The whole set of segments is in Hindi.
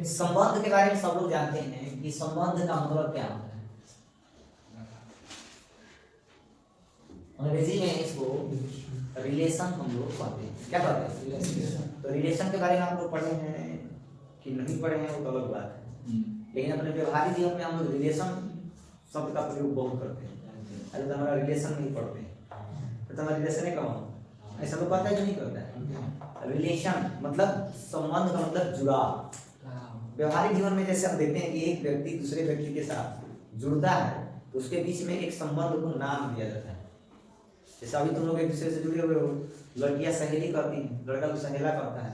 संबंध के बारे में सब लोग जानते हैं कि संबंध का मतलब क्या होता है। अंग्रेजी में इसको रिलेशन हम लोग कहते हैं। क्या कहते हैं? तो रिलेशन के बारे में आप लोग पढ़े हैं कि नहीं पढ़े हैं वो तो अलग बात है, लेकिन अपने व्यवहारिक जीवन में हम लोग रिलेशन शब्द का प्रयोग बहुत करते हैं। अरे तो हमारा रिलेशन नहीं पढ़ते तो हमारा रिलेशन है कौन, ऐसा तो पता है कि नहीं करता है। रिलेशन मतलब संबंध का मतलब जुड़ाव। व्यवहारिक जीवन में जैसे हम देखते हैं कि एक व्यक्ति दूसरे व्यक्ति के साथ जुड़ता है तो उसके बीच में एक संबंध को नाम दिया जाता है। जैसे अभी तुम लोग एक दूसरे से जुड़े हुए हो, लड़कियां सहेली करती हैं, लड़का तो सहेला करता है,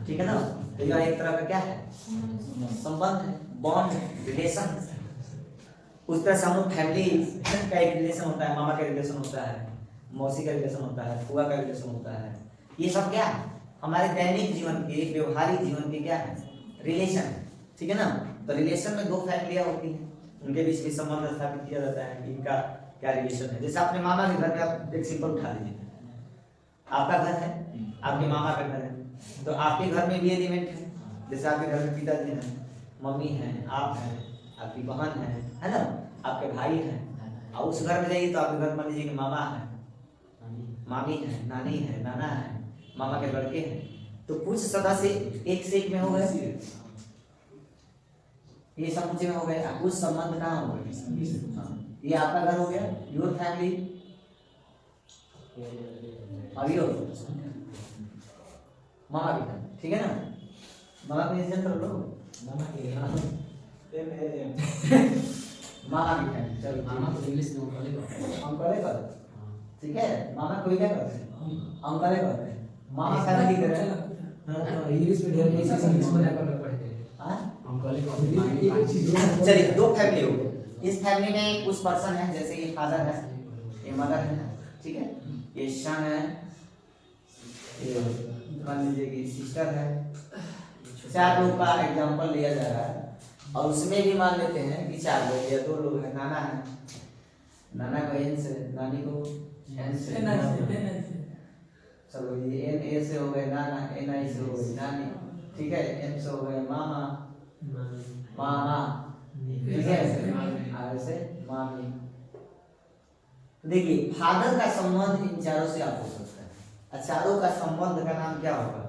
ठीक है ना। तो यह एक तरह का क्या है, संबंध है, बॉन्ड है, रिलेशन। उस तरह से हम लोग फैमिली का एक रिलेशन होता है, मामा का रिलेशन होता है, मौसी का रिलेशन होता है, फुआ का रिलेशन होता है। ये सब क्या है, हमारे दैनिक जीवन के, व्यवहारिक जीवन के क्या है, रिलेशन, ठीक है ना। तो रिलेशन में दो फैमिलियां होती हैं, उनके बीच भी संबंध स्थापित किया जाता है कि इनका क्या रिलेशन है। जैसे अपने मामा के घर में आप एक सिंपल उठा लीजिए, आपका घर है, आपके मामा का घर है, तो आपके घर में भी एलिमेंट है। जैसे आपके घर में पिताजी हैं, मम्मी हैं, आप हैं, आपकी बहन है ना, आपके भाई हैं। और उस घर में जाइए तो आपके घर मान लीजिए कि मामा है, मामी है, नानी है, नाना है, मामा के लड़के हैं। तो कुछ सदस्य एक से एक में हो गए, ये समुचे में हो गए, कुछ संबंध कहाँ हो गए। ये आपका घर हो गया, योर फैमिली। अभी हो मामा की फैमिली, ठीक है ना। मामा को इज्जत कर लो, मामा की फैमिली। चलो मामा को इंग्लिश में अंकल कर, ठीक है। मामा को क्या करते हैं, अंकल करते हैं। मामा फैमिली करें इंग्लिश में ढेर नहीं समझ पड़ते हैं। चलिए दो फैमिली हो गई। इस फैमिली में कुछ पर्सन है, जैसे ये फादर है, ये मदर है, ठीक है, ये सन है, ये मान लीजिए कि सिस्टर है। चार लोग का एग्जांपल लिया जा रहा है और उसमें भी मान लेते हैं कि चार लोग या दो लोग हैं। नाना है, नाना को एन से, नानी को एन से, चलो ये एन ए से हो गए नाना, एन आई से हो गई नानी, ठीक है, एम से हो गए मामा, मामा, ठीक है, ऐसे मामी। देखिए फादर का संबंध इन चारों से आप हो सकता है। चारों का संबंध का नाम क्या होगा,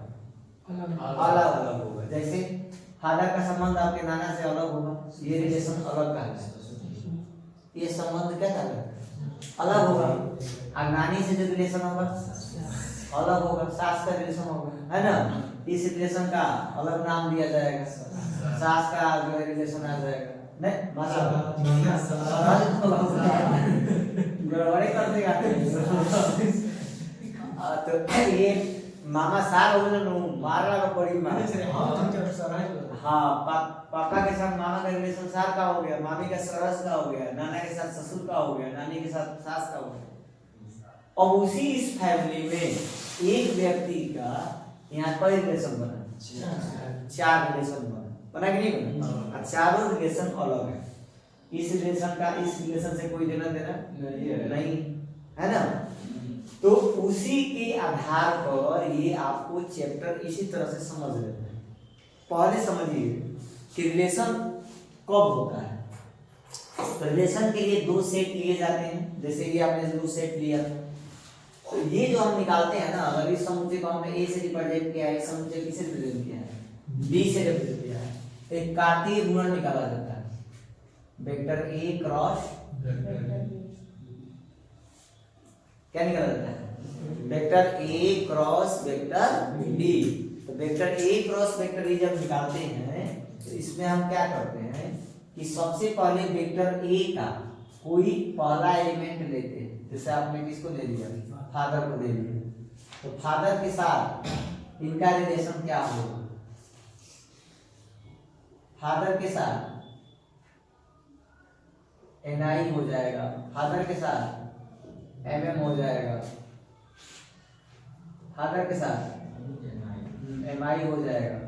अलग अलग होगा। जैसे फादर का संबंध आपके नाना से अलग होगा, ये रिलेशन अलग का है, ये संबंध क्या था, अलग होगा। और नानी से जो रिलेशन होगा अलग होगा, सास का रिलेशन होगा, है ना। इस रिलेशन का अलग नाम दिया जाएगा, सास का जो रिलेशन आ जाएगा, नहीं गड़बड़ी कर देगा। तो ये मामा सार हो ना मार लगा पड़ी मार। हाँ पापा के साथ मामा का रिलेशन सार का हो गया, मामी का सरस का हो गया, नाना के साथ ससुर का हो गया, नानी के साथ सास का हो गया। और उसी इस फैमिली में एक व्यक्ति का यहाँ पर रिलेशन बना, चार रिलेशन बना कि नहीं बना। चारों रिलेशन अलग है, इस रिलेशन का इस रिलेशन से कोई लेना देना नहीं है ना। तो उसी के आधार पर ये आपको चैप्टर इसी तरह से समझ लेते हैं। पहले समझिए कि रिलेशन कब होता है। तो रिलेशन के लिए दो सेट लिए जाते हैं, जैसे ये आपने दो सेट लिया था। तो ये जो हम निकालते हैं ना, अगर इस समुच्चय को हमने ए से रिप्रेजेंट किया है, इस समुच्चय किसे रिप्रेजेंट किया है, बी से रिप्रेजेंट किया है, एक कार्तीय गुणन निकाला जाता है। वेक्टर ए क्रॉस क्या निकाला जाता है, vector A cross vector B. तो vector A cross vector B जब निकालते हैं तो इसमें हम क्या करते हैं कि सबसे पहले वेक्टर ए का कोई पहला एलिमेंट लेते हैं। जैसे आपने किसको ले लिया, फादर को ले लिया, तो फादर के साथ इनका रिलेशन क्या होगा, फादर के साथ एनआई हो जाएगा, फादर के साथ एमएम हो जाएगा, फादर के साथ एमआई हो जाएगा,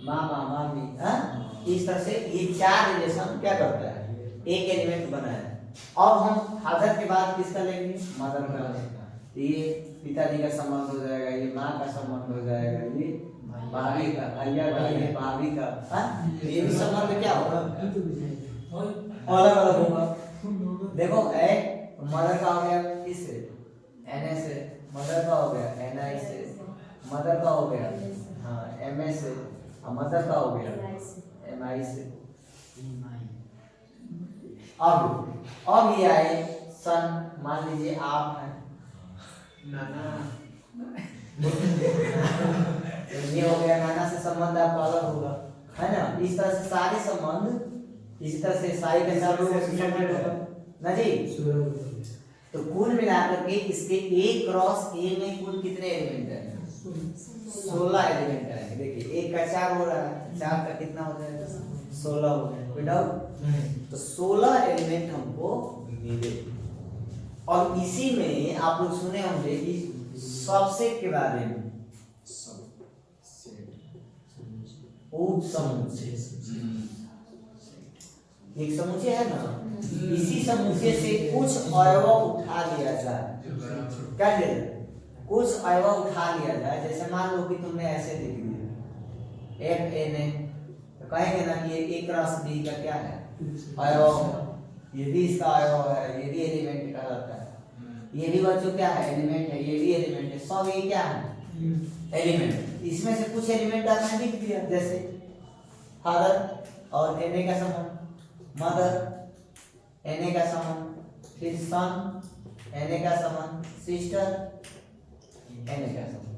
मामा मामी। इस तरह से ये चार रिलेशन क्या करता है, एक एलिमेंट बना है। अब हम फादर के बाद किसका लेंगे, मदर का लेंगे। ये पिताजी का संबंध हो जाएगा, ये माँ का संबंध हो जाएगा, ये भाभी का, भैया का, ये भाभी का, ये भी संबंध क्या होगा, अलग अलग होगा। देखो मदर का हो गया किससे, एन से, मदर का हो गया एन आई से, मदर का हो गया हाँ एम ए से, मदर का हो गया एम आई से। अब ये आए सन, मान लीजिए आप हैं नाना, ये हो गया नाना से संबंध आपका अलग होगा, है ना। इस तरह से सारे संबंध, इसी तरह से सारे के साथ संबंध होगा ना जी। तो कुल मिलाकर के इसके A क्रॉस A में कुल कितने एलिमेंट है, 16 एलिमेंट है। देखिए एक का 4 हो रहा है, 4 का कितना हो जाएगा, 16 हो गया, कोई डाउट। तो 16 एलिमेंट हमको मिले। और इसी में आप लोग सुने होंगे कि सबसेट के बारे में, उप समुच्चय, एक समुच्चय है ना, इसी समुच्चय से कुछ अवयव उठा लिया जाए, क्या लिया जाए, कुछ अवयव उठा लिया जाए। जैसे मान लो कि तुमने ऐसे लिख दिया एफ एन ए, तो कहेंगे ना कि ये ए क्रॉस बी का क्या है, अवयव, ये भी इसका अवयव है, ये भी एलिमेंट कहलाता है, ये भी बच्चों क्या है, एलिमेंट है, ये भी एलिमेंट है, सब ये क्या है, एलिमेंट। इसमें से कुछ एलिमेंट आपने लिख दिया, जैसे फादर और एन ए का संबंध, मदर एन ए का संबंध, फिर सन एन ए का संबंध, सिस्टर एन ए का संबंध।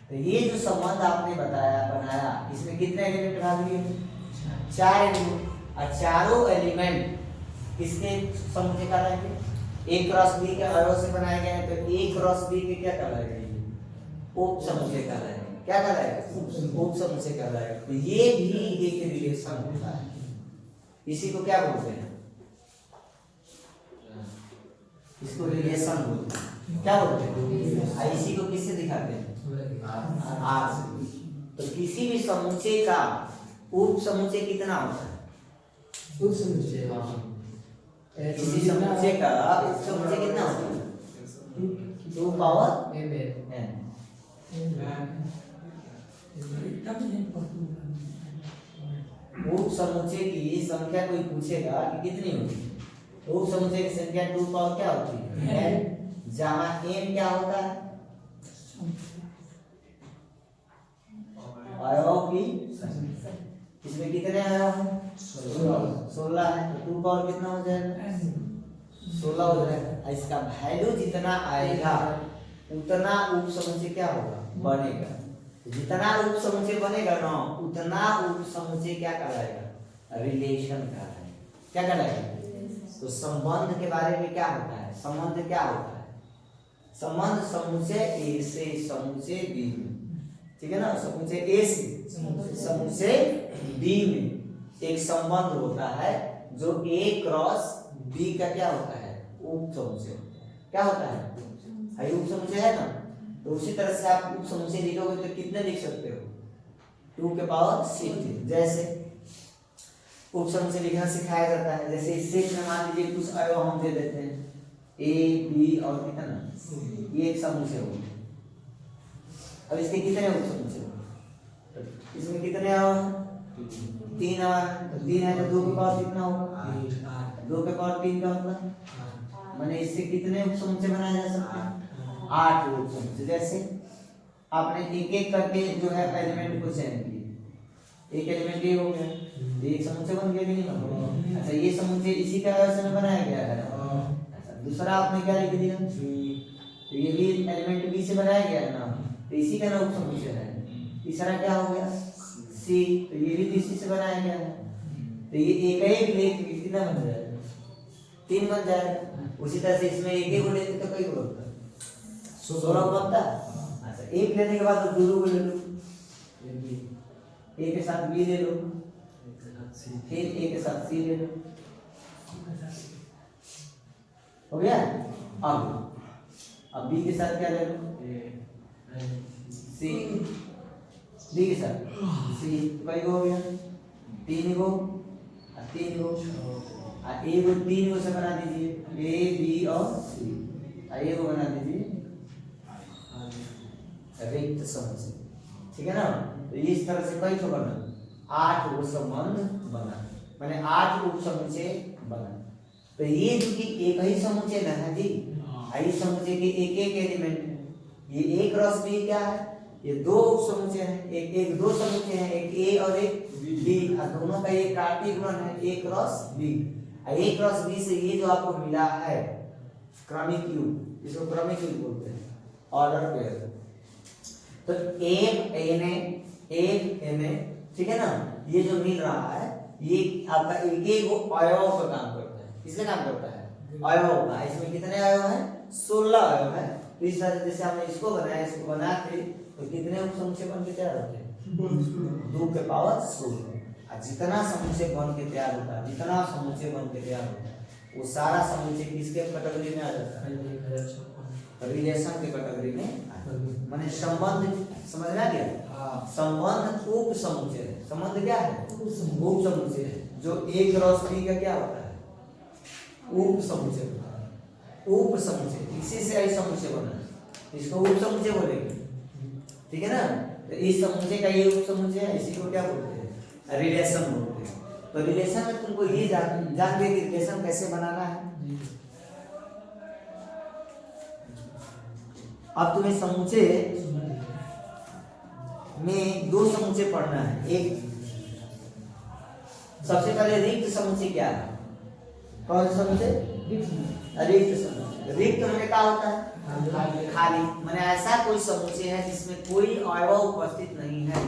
तो ये जो संबंध आपने बताया बनाया, इसमें कितने एलिमेंट भाग लिए, 4 एलिमेंट। और चारों एलिमेंट इसके समुच्चय कहलाएंगे। ए क्रॉस बी के अवयव से बनाए गए हैं, तो ए क्रॉस बी के क्या कहलाएगा, उप समुच्चय कहलाएगा। क्या कहलाएगा, उप समुच्चय कहलाएगा। तो ये भी एक रिलेशन होता है, इसी को क्या बोलते हैं, इसको रिलेशन बोलते हैं। क्या बोलते हैं, इसी को किससे दिखाते हैं, आर से। तो किसी भी समुच्चय का उप समुच्चय कितना होता है, उप समुच्चय, किसी समुच्चय का उप समुच्चय कितना होता है, 2 पावर n। उप समुच्चय की संख्या कोई पूछेगा कि कितनी होगी, तो उप समुच्चय की संख्या 2 पावर क्या होती है, n, जहां n क्या होता है, अवयव की। इसमें कितने अवयव हैं, 16 है, तो 2 पावर कितना हो जाएगा, 16 हो जाएगा। इसका वैल्यू जितना आएगा उतना उप समुच्चय क्या होगा, बनेगा। जितना उप समुच्चय बनेगा ना, उतना उप समुच्चय क्या कहलाएगा, रिलेशन कहलाएगा। क्या कहलाएगा, तो संबंध के बारे में क्या होता है, संबंध क्या होता है, संबंध समुच्चय ए से समुच्चय बी में, ठीक है ना। समुच्चय ए से समुच्चय बी में एक संबंध होता है जो ए क्रॉस बी का क्या होता है, उप समुच्चय। क्या होता है, उप समुच्चय है ना। तो उसी तरह से आप उप समुच्चय लिखोगे तो कितने लिख सकते हो, 2 के पावर 16। जैसे उप समुच्चय लिखना सिखाया जाता है, जैसे इस सेट में मान लीजिए कुछ अवयव हम दे देते हैं, ए बी और कितना, ये एक समुच्चय हो। अब इसके कितने उप समुच्चय, इसमें कितने अवयव, 3 अवयव। तो 3 है तो 2 के पावर कितना होगा, 2 के पावर 3 का मतलब, माने इससे कितने उप समुच्चय बनाए जा सकते हैं, 8 उप समुच्चय। जैसे आपने एक एक करके जो है एलिमेंट को चयन किया, एक एलिमेंट ये हो गया, एक समुच्चय बन गया कि नहीं। अच्छा ये समुच्चय इसी का वजह से बनाया गया है। अच्छा दूसरा आपने क्या लिख दिया, तो ये भी एलिमेंट बी से बनाया गया है ना, तो इसी का ना उप समुच्चय है। तीसरा क्या हो गया, सी, तो ये भी इसी से बनाया गया है। तो ये एक लेख कितना बन जाएगा, 3 बन जाएगा। उसी तरह से इसमें एक को लेते तो कई को होता है, 16 बनता है। अच्छा एक लेने के बाद तो 2 को ले लो, ए के साथ बी ले लो, फिर ए के साथ सी ले लो, हो गया। अब बी के साथ क्या ले लो, सी, डी के साथ सी, कई को हो गया, 3 को, 3 को, ए को 3 को से बना दीजिए, ए बी और सी, ए को बना दीजिए रिक्त समुच्चय, ठीक है ना। तो इस तरह से कई तो बना 8 वो संबंध बना, माने 8 उप समुच्चय बना। तो ये जो कि एक ही समुच्चय ना है जी, इस समुच्चय के एक एक एलिमेंट है। ये एक रस बी क्या है, ये दो उप समुच्चय है, एक दो समुच्चय है, एक ए और एक बी, दोनों का ये कार्तीय गुणन है, एक रस बी। एक रस बी से ये जो आपको मिला है क्रमिक युग, इसको क्रमिक युग बोलते हैं, ऑर्डर पेयर। तो एक एन ठीक है ना, ये जो मिल रहा है ये आपका एक एक अवयव का काम करता है। किसका काम करता है? अवयव का। इसमें कितने अवयव हैं? 16 अवयव है। तो इस तरह जैसे हमने इसको बनाया, इसको बना के तो कितने उप समुच्चय बन के तैयार होते हैं? 2 के पावर 16। और जितना समुच्चय बन के तैयार होता है, जितना समुच्चय बन के तैयार होता है, वो सारा समुच्चय किसके कैटेगरी में आ जाता है? रिलेशन के कैटेगरी में। माने संबंध, समझ में आ गया? संबंध उप समुच्चय है। संबंध क्या है? उप समुच्चय है। जो एक रस बी का क्या होता है? उप समुच्चय होता है। उप समुच्चय, इसी से आई समुच्चय बना, इसको उप समुच्चय बोलेंगे, ठीक है ना। तो इस समुच्चय का ये उप समुच्चय है, इसी को क्या बोलते हैं? रिलेशन बोलते हैं। तो रिलेशन में तुमको ये जान गए कि रिलेशन कैसे बनाना है। अब तुम्हें समुच्चय में 2 समुच्चय पढ़ना है। एक सबसे पहले रिक्त समुच्चय क्या है? कौन सा समुच्चय? रिक्त समुच्चय। रिक्त माने क्या होता है? खाली। माने ऐसा कोई समुच्चय है जिसमें कोई अवयव उपस्थित नहीं है।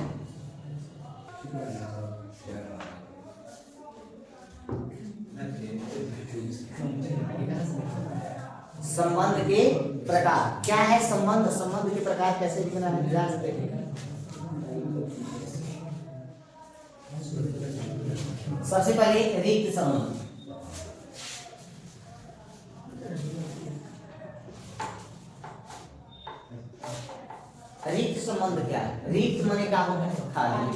संबंध के प्रकार क्या है? संबंध, संबंध के प्रकार कैसे लिखना है ध्यान से देखिएगा। सबसे पहले रिक्त संबंध। रिक्त संबंध क्या है? रिक्त माने क्या होता है? खाली।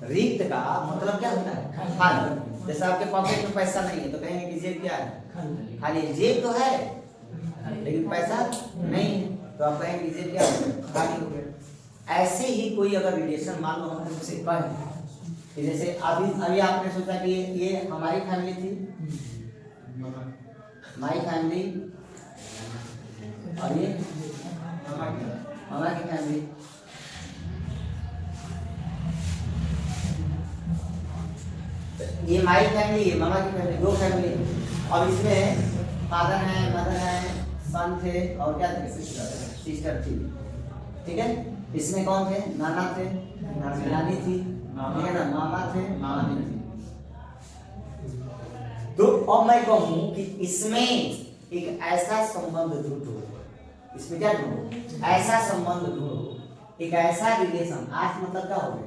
रिक्त का मतलब क्या होता है? खाली। जैसे आपके पॉकेट में पैसा नहीं है तो कहेंगे कि जेब क्या है? खाली। जेब तो है लेकिन पैसा नहीं है, तो आप कहेंगे कि जेब क्या है? खाली हो गया। ऐसे ही कोई अगर रिलेशन मान लो हम तुमसे कहें कि जैसे अभी आपने सोचा कि ये हमारी फैमिली थी, माई फैमिली, और ये मामा की फैमिली। ये माई फैमिली, ये मामा की फैमिली, 2 फैमिली। अब इसमें फादर है, मदर है, सन थे और क्या थे? सिस्टर थी, ठीक है। इसमें कौन थे? नाना थे, नानी थी, ठीक है ना, मामा थे, मामी थी। तो अब मैं कहूं कि इसमें एक ऐसा संबंध ढूंढो, इसमें क्या ढूंढो? ऐसा संबंध ढूंढो, एक ऐसा रिलेशन। आज मतलब क्या हो गया?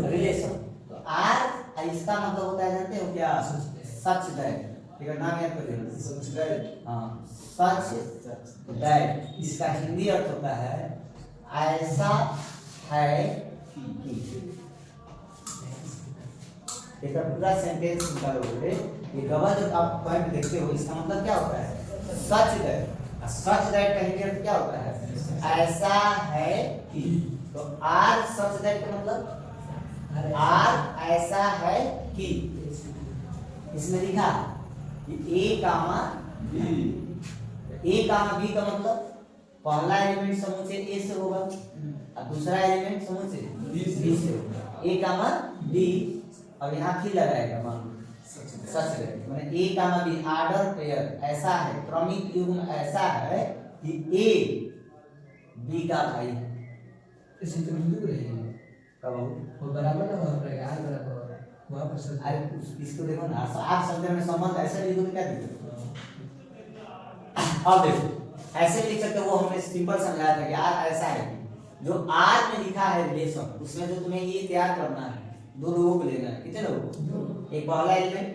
रिलेशन। तो आज इसका मतलब होता है जानते हो क्या? Such that. ठीक है, नाम याद कर लेना, सच दैट। हाँ, सच दैट। इसका हिंदी अर्थ होता है ऐसा है कि। एक पूरा सेंटेंस निकालोगे, ये गवाह जो आप पॉइंट देखते हो, इसका मतलब क्या होता है? Such that. सच दैट का हिंदी अर्थ क्या होता है? ऐसा है कि। तो आर सच दैट का मतलब आर ऐसा है कि। इसमें लिखा कि ए कामा बी का मतलब पहला एलिमेंट समुच्चय ए से होगा और दूसरा एलिमेंट समुच्चय बी से होगा। ए कामा बी, और यहाँ फिर लगाएगा मान सच है, माने ए कामा बी ऑर्डर पेयर ऐसा है, क्रमिक युग्म ऐसा है कि ए बी का भाई है। इसे तो बिंदु रहेगा कब वो बराबर ना हो रहेगा, आर बराबर वहां पर सच। अरे इसको देखो ना, आप शब्द में संबंध ऐसे लिखो तो क्या दिक्कत? अब देखो ऐसे लिख सकते हो, वो हमने सिंपल समझाया था कि आर ऐसा है कि जो आर में लिखा है रिलेशन, उसमें जो तुम्हें ये तैयार करना है, 2 लोगों को लेना है। कितने लोग? एक पहला एलिमेंट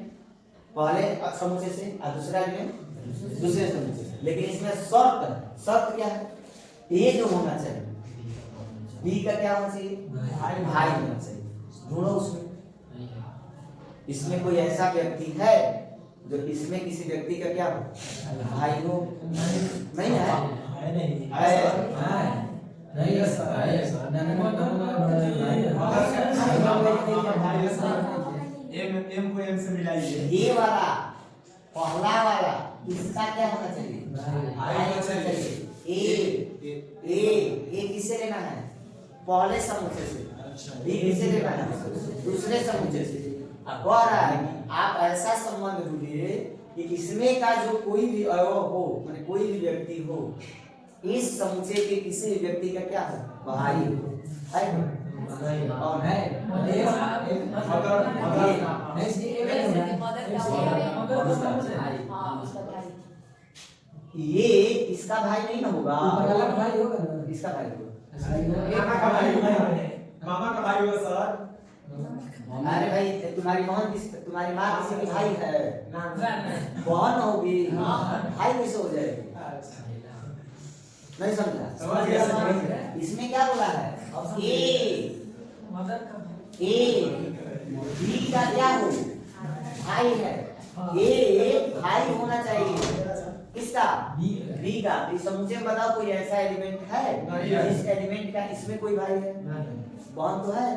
पहले समुच्चय से और दूसरा एलिमेंट दूसरे समुच्चय से। लेकिन इसमें शर्त क्या है? ए जो होना चाहिए, बी का क्या होना चाहिए? भाई होना चाहिए। ढूंढो उसमें, इसमें कोई ऐसा व्यक्ति है जो इसमें किसी व्यक्ति का क्या हो? भाई हो? नहीं है? नहीं है सर, है सर। नाना का एम को एम से मिलाइए। ये वाला पहला वाला इसका क्या होना चाहिए? भाई होना चाहिए। ए किसे लेना है? पहले समुच्चय से। बी किसे लेना है? दूसरे समुच्चय से। अब कह रहा है कि आप ऐसा संबंध ढूंढिए कि इसमें का जो कोई भी अवयव हो, माने कोई भी व्यक्ति हो, इस समुच्चय के किसी भी व्यक्ति का क्या हो? भाई हो। है कौन है? ये इसका भाई नहीं ना होगा? भाई होगा ना, इसका भाई होगा। मामा का भाई होगा। मामा का भाई होगा सर। अरे भाई तुम्हारी तुम्हारी माँ किसी की भाई है? बहन होगी, भाई कैसे हो जाएगी? नहीं समझा? समझ गया, समझ गया। इसमें क्या बोला है? ए बी का क्या हो? भाई है। ए भाई होना चाहिए किसका? बी का। इस समुच्चय में बताओ कोई ऐसा एलिमेंट है इस एलिमेंट का इसमें कोई भाई है? बहन तो है,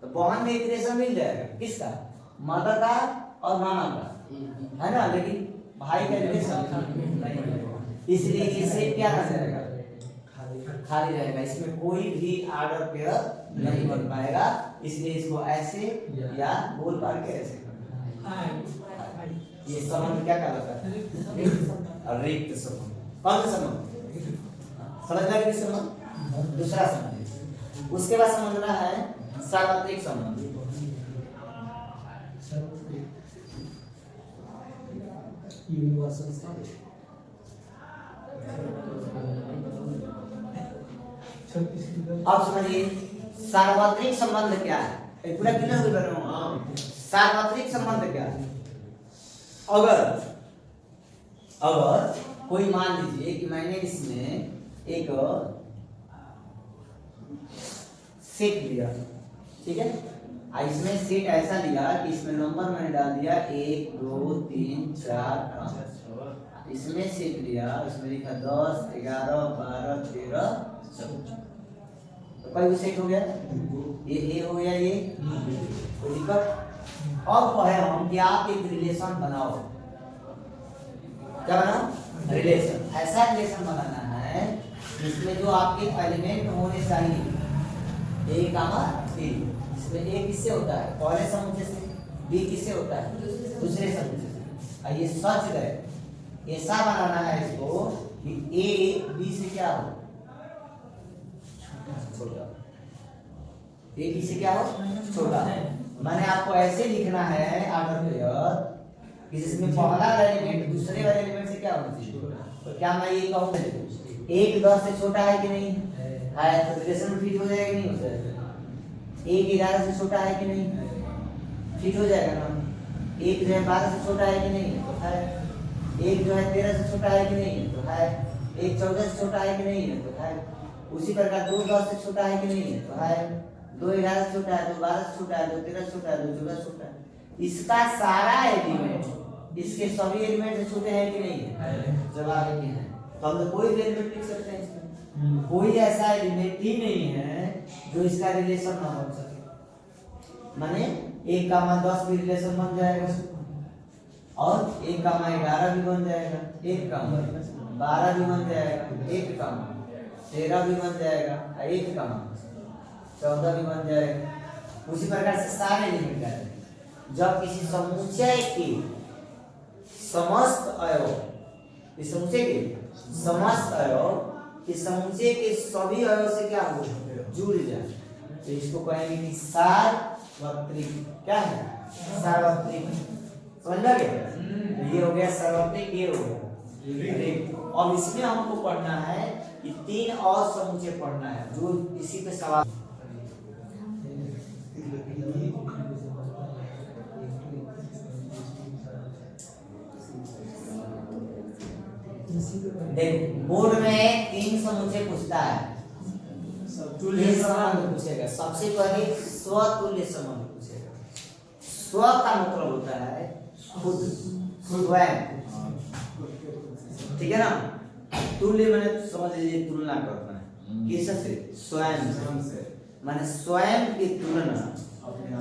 तो बहन में रिलेशन मिल जाएगा किसका? मदर का और मामा का, है ना? लेकिन भाई का रिलेशन नहीं है, इसलिए इसे क्या रह जाएगा? खाली रहेगा। इसमें कोई भी ऑर्डर पेयर नहीं बन पाएगा, इसलिए इसको ऐसे या बोल पार के ऐसे करना। ये संबंध क्या कहलाता है? रिक्त संबंध। कौन सा संबंध? समझ में किस संबंध? दूसरा संबंध। उसके बाद समझना है सार्वत्रिक संबंध। यूनिवर्सल अब समझिए सार्वत्रिक संबंध क्या है? पूरा क्लियर हो गया? सार्वत्रिक संबंध क्या है? अगर कोई मान लीजिए कि मैंने इसमें एक सेट लिया, ठीक है? इसमें सेट ऐसा लिया कि इसमें नंबर मैंने डाल दिया 1 2 3 4 5। इसमें सेट लिया, उसमें लिखा 10 11 12 13 14। तो कोई सेट हो गया, ये हो गया, ये कोई दिक्कत? अब कहे हम कि आप एक रिलेशन बनाओ। क्या बनाओ? रिलेशन। ऐसा रिलेशन बनाना है जिसमें जो आपके एलिमेंट होने चाहिए ए कामा बी, इसमें ए किससे होता है? पहले समुच्चय से। बी किससे होता है? दूसरे समुच्चय से। ये सच है, ऐसा बनाना है इसको कि ए बी से क्या हो? छोटा। ए बी से क्या हो? छोटा। मैंने आपको ऐसे लिखना है ऑर्डर पेयर कि जिसमें पहला एलिमेंट दूसरे वाले एलिमेंट से क्या होना चाहिए? तो क्या मैं ये कहूँ 1 10 से छोटा है कि नहीं है? तो रिलेशन फिट हो जाएगा नहीं हो जाएगा? 1 11 से छोटा है कि नहीं? फिट हो जाएगा ना? 1 जो है 12 से छोटा है कि नहीं? तो है। 1 जो है 13 से छोटा है कि नहीं? तो है। 1 14 से छोटा है कि नहीं? तो है। उसी प्रकार 2 10 से छोटा है कि नहीं? तो है। 2 11 से छोटा है, 2 12 से छोटा है, 2 13 से छोटा है, 2 14 से छोटा है। इसका सारा एलिमेंट इसके सभी एलिमेंट से छोटे हैं कि नहीं है? जवाब है कि है। तो हम कोई भी एलिमेंट लिख सकते हैं इसमें। कोई ऐसा एलिमेंट ही नहीं है जो इसका रिलेशन ना बन सके। माने 1 कामा 10 भी रिलेशन बन जाएगा और 1 कामा 11 भी बन जाएगा, 1 कामा 12 भी बन जाएगा, 1 कामा 13 भी बन जाएगा, 1 कामा 14 भी बन जाएगा। उसी प्रकार से सारे एलिमेंट आते हैं। जब किसी समुच्चय के समस्त अवयव, इस समुच्चय के समस्त अवयव इस समुच्चय के सभी अवयव से क्या हो? जुड़ जाए, तो इसको कहेंगे कि सार्वत्रिक। क्या है? सार्वत्रिक। समझ में आ गया? ये हो गया सार्वत्रिक, ये हो गया रिक्त। अब इसमें हमको पढ़ना है कि 3 और समुच्चय पढ़ना है जो इसी पे सवाल। देख बोर्ड में 3 समुच्चय पूछता है, तुल्य संबंध पूछेगा। सबसे पहले स्वतुल्य संबंध पूछेगा। स्व का मतलब होता है खुद, स्वयं, ठीक है ना? तुल्य मैंने समझ लीजिए तुलना करना है। किससे? स्वयं से। माने स्वयं की तुलना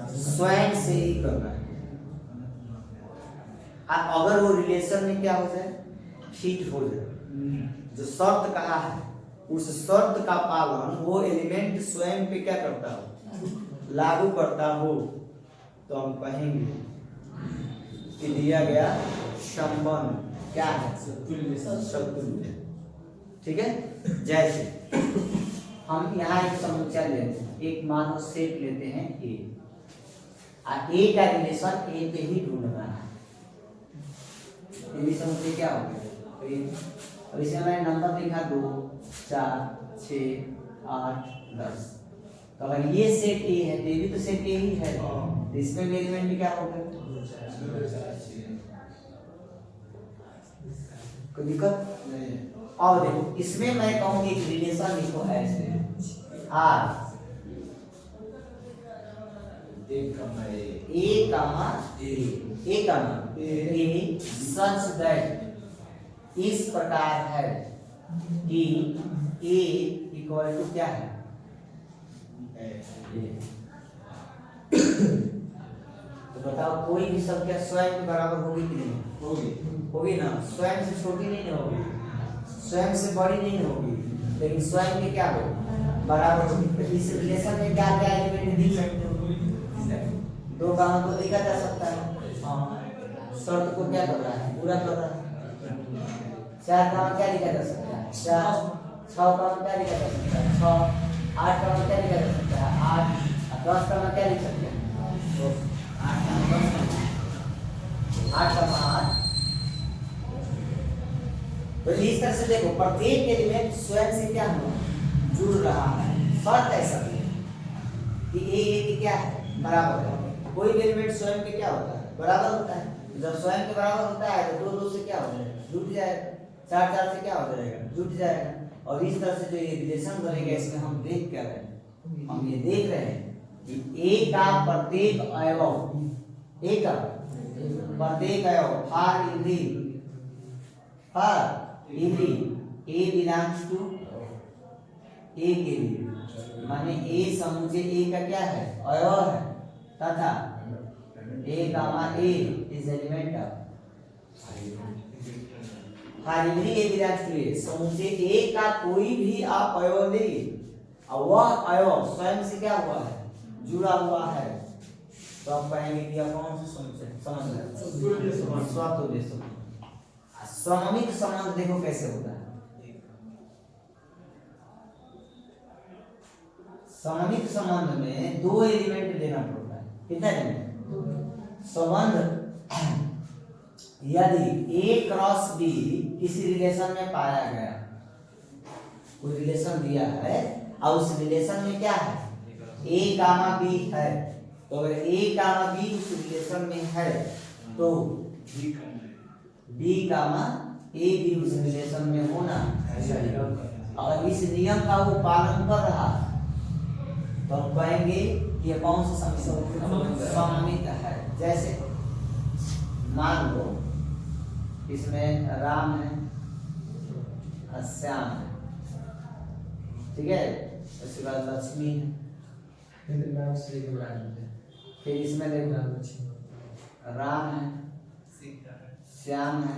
स्वयं से ही करना है। अगर वो रिलेशन में क्या हो जाए, फिट हो जाए, जो शर्त कहा है उस शर्त का पालन वो एलिमेंट स्वयं पे क्या करता हो, लागू करता हो, तो हम कहेंगे कि दिया गया संबंध क्या है, सतुल्य। ठीक है। जैसे हम यहाँ एक समुच्चय लेते हैं, एक मानव सेट लेते हैं ए, और ए का रिलेशन ए पे ही ढूंढना है। ये समुच्चय क्या हो गया? अब इसमें मैंने नंबर लिखा 2 4 6 8 10। तो अगर ये सेट ए है तो ये भी तो सेट ए ही है, तो इसमें भी एलिमेंट भी क्या होगा? कोई दिक्कत नहीं। अब देखो इसमें मैं कहूँ एक रिलेशन लिखो ऐसे R A comma A such that इस प्रकार है कि ए इक्वल टू क्या है? तो बताओ कोई भी संख्या स्वयं के बराबर होगी कि नहीं? होगी ना। स्वयं से छोटी नहीं ना होगी, स्वयं से बड़ी नहीं होगी, लेकिन स्वयं के क्या हो, बराबर होगी। तो इस रिलेशन में क्या क्या एलिमेंट दिख सकते हो? 2 का हमको लिखा जा सकता है, शर्त को क्या कर रहा है, पूरा कर रहा है। 4 का क्या लिखा जा सकता है? 4। 6 का क्या लिखा जा सकता है? 6। 8 का क्या लिखा जा सकता है? 8। 10 का क्या लिख सकते हैं? 8 का 8। तो इस तरह से देखो प्रत्येक एलिमेंट स्वयं से क्या हुआ, जुड़ रहा है। शर्त ऐसा है कि ए की क्या है, बराबर है। कोई भी एलिमेंट स्वयं के क्या होता है, बराबर होता है। जब स्वयं के बराबर होता है तो 2 2 से क्या हो जाएगा, जुट जाएगा। 4 4 से क्या हो जाएगा, जुट जाएगा। और इस तरह से जो ये रिलेशन बनेगा इसमें हम देख क्या रहे हैं, हम ये देख रहे हैं कि ए का प्रत्येक अवयव, ए का प्रत्येक अवयव for every A belongs to A के लिए, माने ए समुच्चय ए का क्या है, अवयव है, तथा A gamma A is element of for every A belongs to A. समुच्चय ए का कोई भी आप अवयव ले और वह अवयव स्वयं से क्या हुआ है, जुड़ा हुआ है, तो आप कहेंगे कि यह कौन सा समुच्चय, समझ रहे? स्वतुल्य संबंध। सममित संबंध देखो कैसे होता है। सममित संबंध में 2 एलिमेंट लेना पड़ता है। कितना एलिमेंट? संबंध यदि ए क्रॉस बी किसी रिलेशन में पाया गया, कोई रिलेशन दिया है और उस रिलेशन में क्या है, ए गामा बी है, तो अगर ए गामा बी उस रिलेशन में है तो बी गामा ए भी उस रिलेशन में होना चाहिए। अगर इस नियम का वो पालन कर रहा तो हम कहेंगे कि ये कौन सा सममित है। जैसे मान लो इसमें राम है और श्याम है, ठीक है, उसके बाद लक्ष्मी है, फिर इसमें देखो राम है, श्याम है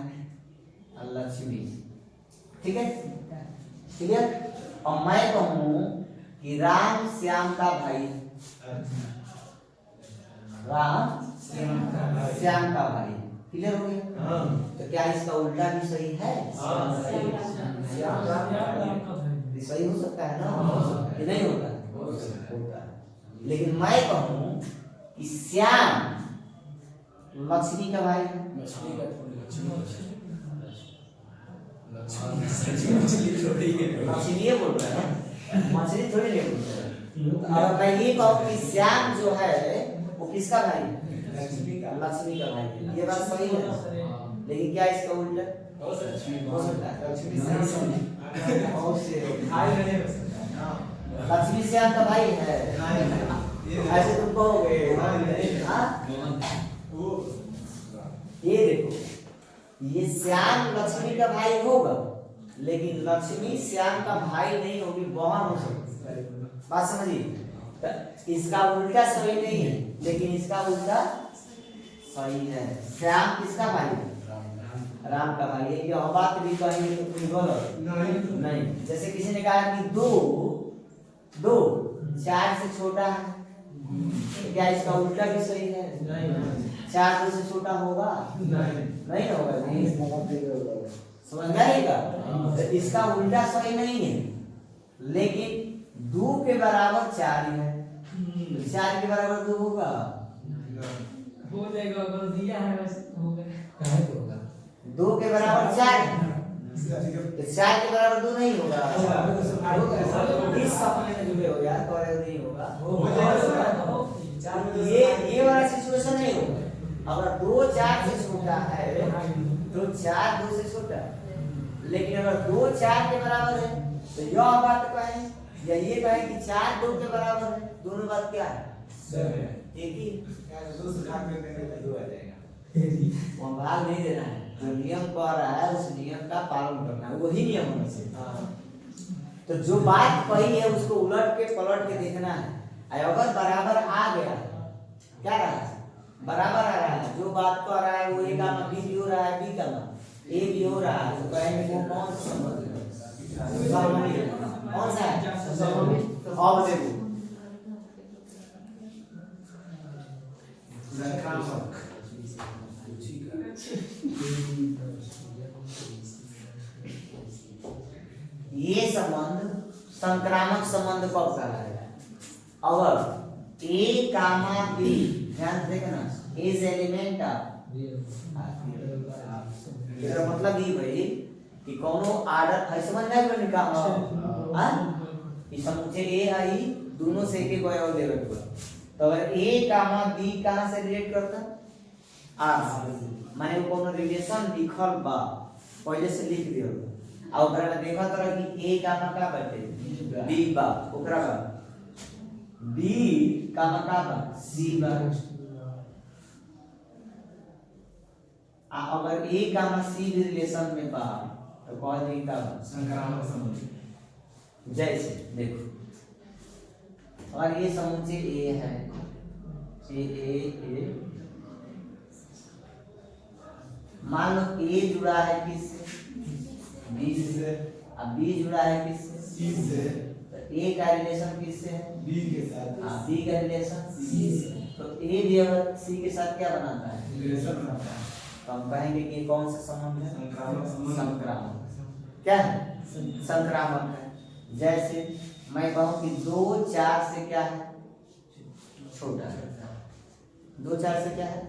और लक्ष्मी, ठीक है, क्लियर। और मैं कहूं कि राम श्याम का भाई है, राम श्याम का भाई, क्लियर हो गया। तो क्या इसका उल्टा भी सही है? सही हो सकता है ना, कि नहीं होता है? होता है। लेकिन मैं कहूं कि श्याम लक्ष्मी का भाई है, मछली बोल रहा है, मछली थोड़ी नहीं बोल रहा है। और मैं ये कहूँ कि श्याम जो है वो किसका भाई है? लक्ष्मी का भाई है। ये बात सही है, लेकिन क्या इसका उल्टा हो सकता है? लक्ष्मी श्याम का भाई है, ऐसे तुम कहोगे। ये देखो, ये श्याम लक्ष्मी का भाई होगा लेकिन लक्ष्मी श्याम का भाई नहीं होगी, बहन हो सकती है। बात समझिए, तो इसका उल्टा सही नहीं है, लेकिन इसका उल्टा सही है। श्याम किसका भाई है? राम का भाई है। यह बात भी कहेंगे तो कोई गलत नहीं। जैसे किसी ने कहा कि दो 4 से छोटा है, क्या इसका उल्टा भी सही है? 4 2 से छोटा होगा? नहीं होगा। समझ में आएगा? तो इसका उल्टा सही नहीं है, लेकिन 2 के बराबर 4 ही है, 4 के बराबर 2 होगा? हो जाएगा, अगर दिया है वैसे होगा। कहाँ होगा? 2 के बराबर 4 है, तो 4 के बराबर 2 नहीं होगा। इस सपने में जुड़े हो यार, तो नहीं होगा। ये वाला सिचुएशन नहीं होगा। अगर 2 4 से छोटा है तो 4 2 से छोटा है, लेकिन अगर 2 4 के बराबर है तो यह बात कहें या ये कहें कि 4 2 के बराबर है, दोनों बात क्या है? एक ही। वहाँ भाग नहीं देना है, जो नियम कह रहा है उस नियम का पालन करना है, वही नियम होना चाहिए। तो जो बात कही है उसको उलट के पलट के देखना है। अगर बराबर आ गया, क्या रहा है? बराबर आ रहा है, जो बात कह रहा है वो ए का बी भी हो रहा है, बी का ए भी हो रहा है, तो कहेंगे वो कौन सा संबंध है? कौन सा है? अब देखो ये संबंध संक्रामक संबंध कब कहलाएगा? अगर ए कामा बी, ध्यान से देखना, इज एलिमेंट ऑफ, इसका मतलब ये भाई कि कोनो आर्डर है, समझ में आया निकाल हां ये समुच्चय ए है, दोनों से एक कोई और लेवल पर। तो अगर ए कामा बी कहां से रिलेट करता? आर, माने वो कोनो रिलेशन लिखल बा, पहले से लिख दियो, आ ओकरा में देखा तरह कि ए कामा का बाटे बी बा, ओकरा बा बी कामा का बा सी बा। अगर ए कामा सी भी रिलेशन में बा तो कह दें का संक्रामक संबंध। जैसे देखो, और ये समुच्चय ए है, ए मान लो ए जुड़ा है किससे? बी से। अब बी जुड़ा है किससे? सी से। तो ए का रिलेशन किससे है? बी के साथ। हाँ, बी का रिलेशन सी से। तो ए भी अगर सी के साथ क्या बनाता है? रिलेशन बनाता है। तो हम कहेंगे कि कौन सा संबंध है? संक्रामक संबंध। संक्रामक। क्या है? संक्रामक है। जैसे मैं कहूं कि 2 4 से क्या है? छोटा है। 2 4 से क्या है?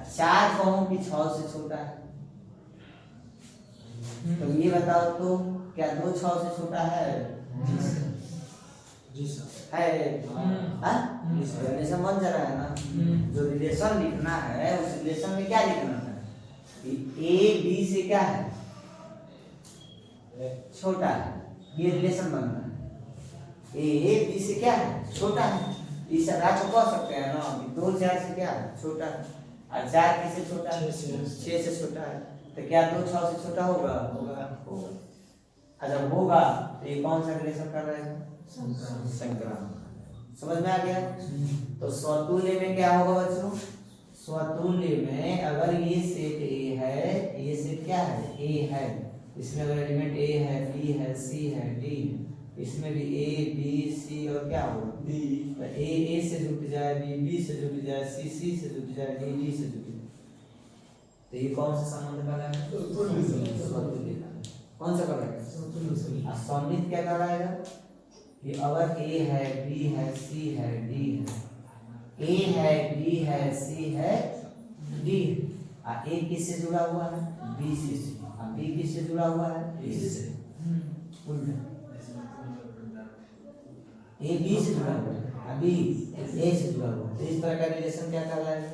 4 कहूं कि 6 से छोटा है। तो ये बताओ तो क्या 2 6 से छोटा है? जी सर। है रिलेशन बन जा रहा है ना। जो रिलेशन लिखना है उस रिलेशन में क्या लिखना है कि ए बी से क्या है? छोटा है, ये रिलेशन बनना है। ए बी से क्या है? छोटा है। इस रात को कह सकते हैं ना कि 2 4 से क्या है? छोटा है। और 4 किससे छोटा है? 6 से छोटा है। तो क्या 2 6 से छोटा होगा? होगा। जब होगा तो ये कौन सा रिलेशन कर रहा है? संक्रामक। समझ में आ गया? तो स्वतुल्य में क्या होगा बच्चों? स्वतुल्य में अगर ये सेट ए है, ये सेट क्या है? ए है, इसमें अगर एलिमेंट ए है, बी है, सी है, डी है, इसमें भी ए बी सी और क्या होगा? डी। तो ए से जुट जाए, बी से जुट जाए, सी से जुट जाए, डी से जुट जाए, तो ये कौन सा संबंध कहलाएगा? स्वतुल्य। कौन सा कहलाएगा? सममित क्या कहलाएगा? कि अगर ए है, बी है, सी है, डी है, ए है, बी है, सी है, डी है, ए किससे जुड़ा हुआ है? बी से। बी किससे जुड़ा हुआ है? ए से। उल्टा ए बी से जुड़ा हुआ है, बी ए से जुड़ा हुआ है, तो इस तरह का रिलेशन क्या कहलाएगा?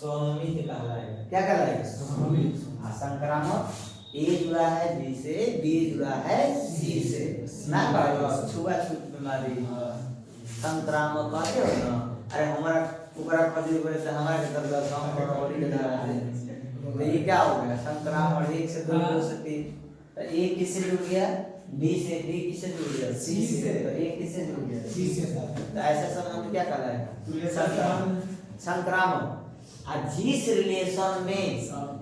सममित कहलाएगा। क्या कहलाएगा? सममित। संक्रामक ए जुड़ा है बी से, बी जुड़ा है सी से, ना छुआछूत बीमारी संक्रामक कहते हो ना। अरे हमारा ओकरा खरीद करे तो हमारा के तरफ गांव पर बॉडी के दाना दे तो ये क्या हो गया संक्राम, और 1 से 2 2 से 3, तो A किससे जुड़ गया B से, B किससे जुड़ गया C से, तो A किससे जुड़ गया C से। तो ऐसा संबंध क्या कहलाएगा संक्रामक। और जिस रिलेशन में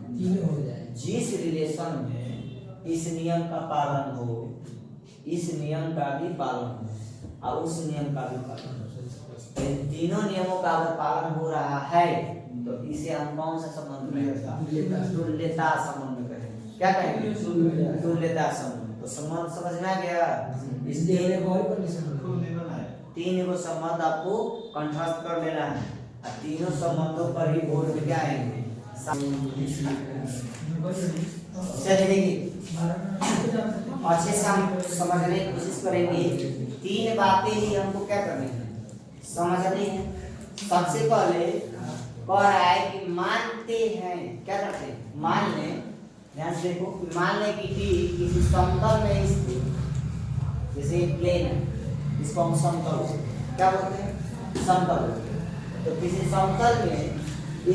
तीनों हो जाए, जिस रिलेशन में इस नियम का पालन हो, इस नियम का भी पालन हो और उस नियम का भी पालन हो, इन तीनों नियमों का अगर पालन हो रहा है तो इसे हम कौन सा संबंध कहेंगे? तुल्यता संबंध कहेंगे। क्या कहेंगे? तुल्यता संबंध। तो संबंध समझ में आ गया? इसलिए तीन को संबंध आपको कंठस्थ कर लेना है और तीनों संबंधों पर ही बोर्ड में क्या आएंगे? चलिए देखिए अच्छे से हम समझने की कोशिश करेंगे। 3 बातें ही हमको क्या करनी है? समझनी है। सबसे पहले कह रहा है कि मानते हैं, क्या करते हैं? मान लें, ध्यान से देखो, मान लें कि टी किसी समतल में स्थित, जैसे प्लेन है, इसको हम समतल क्या बोलते हैं? समतल। तो किसी समतल में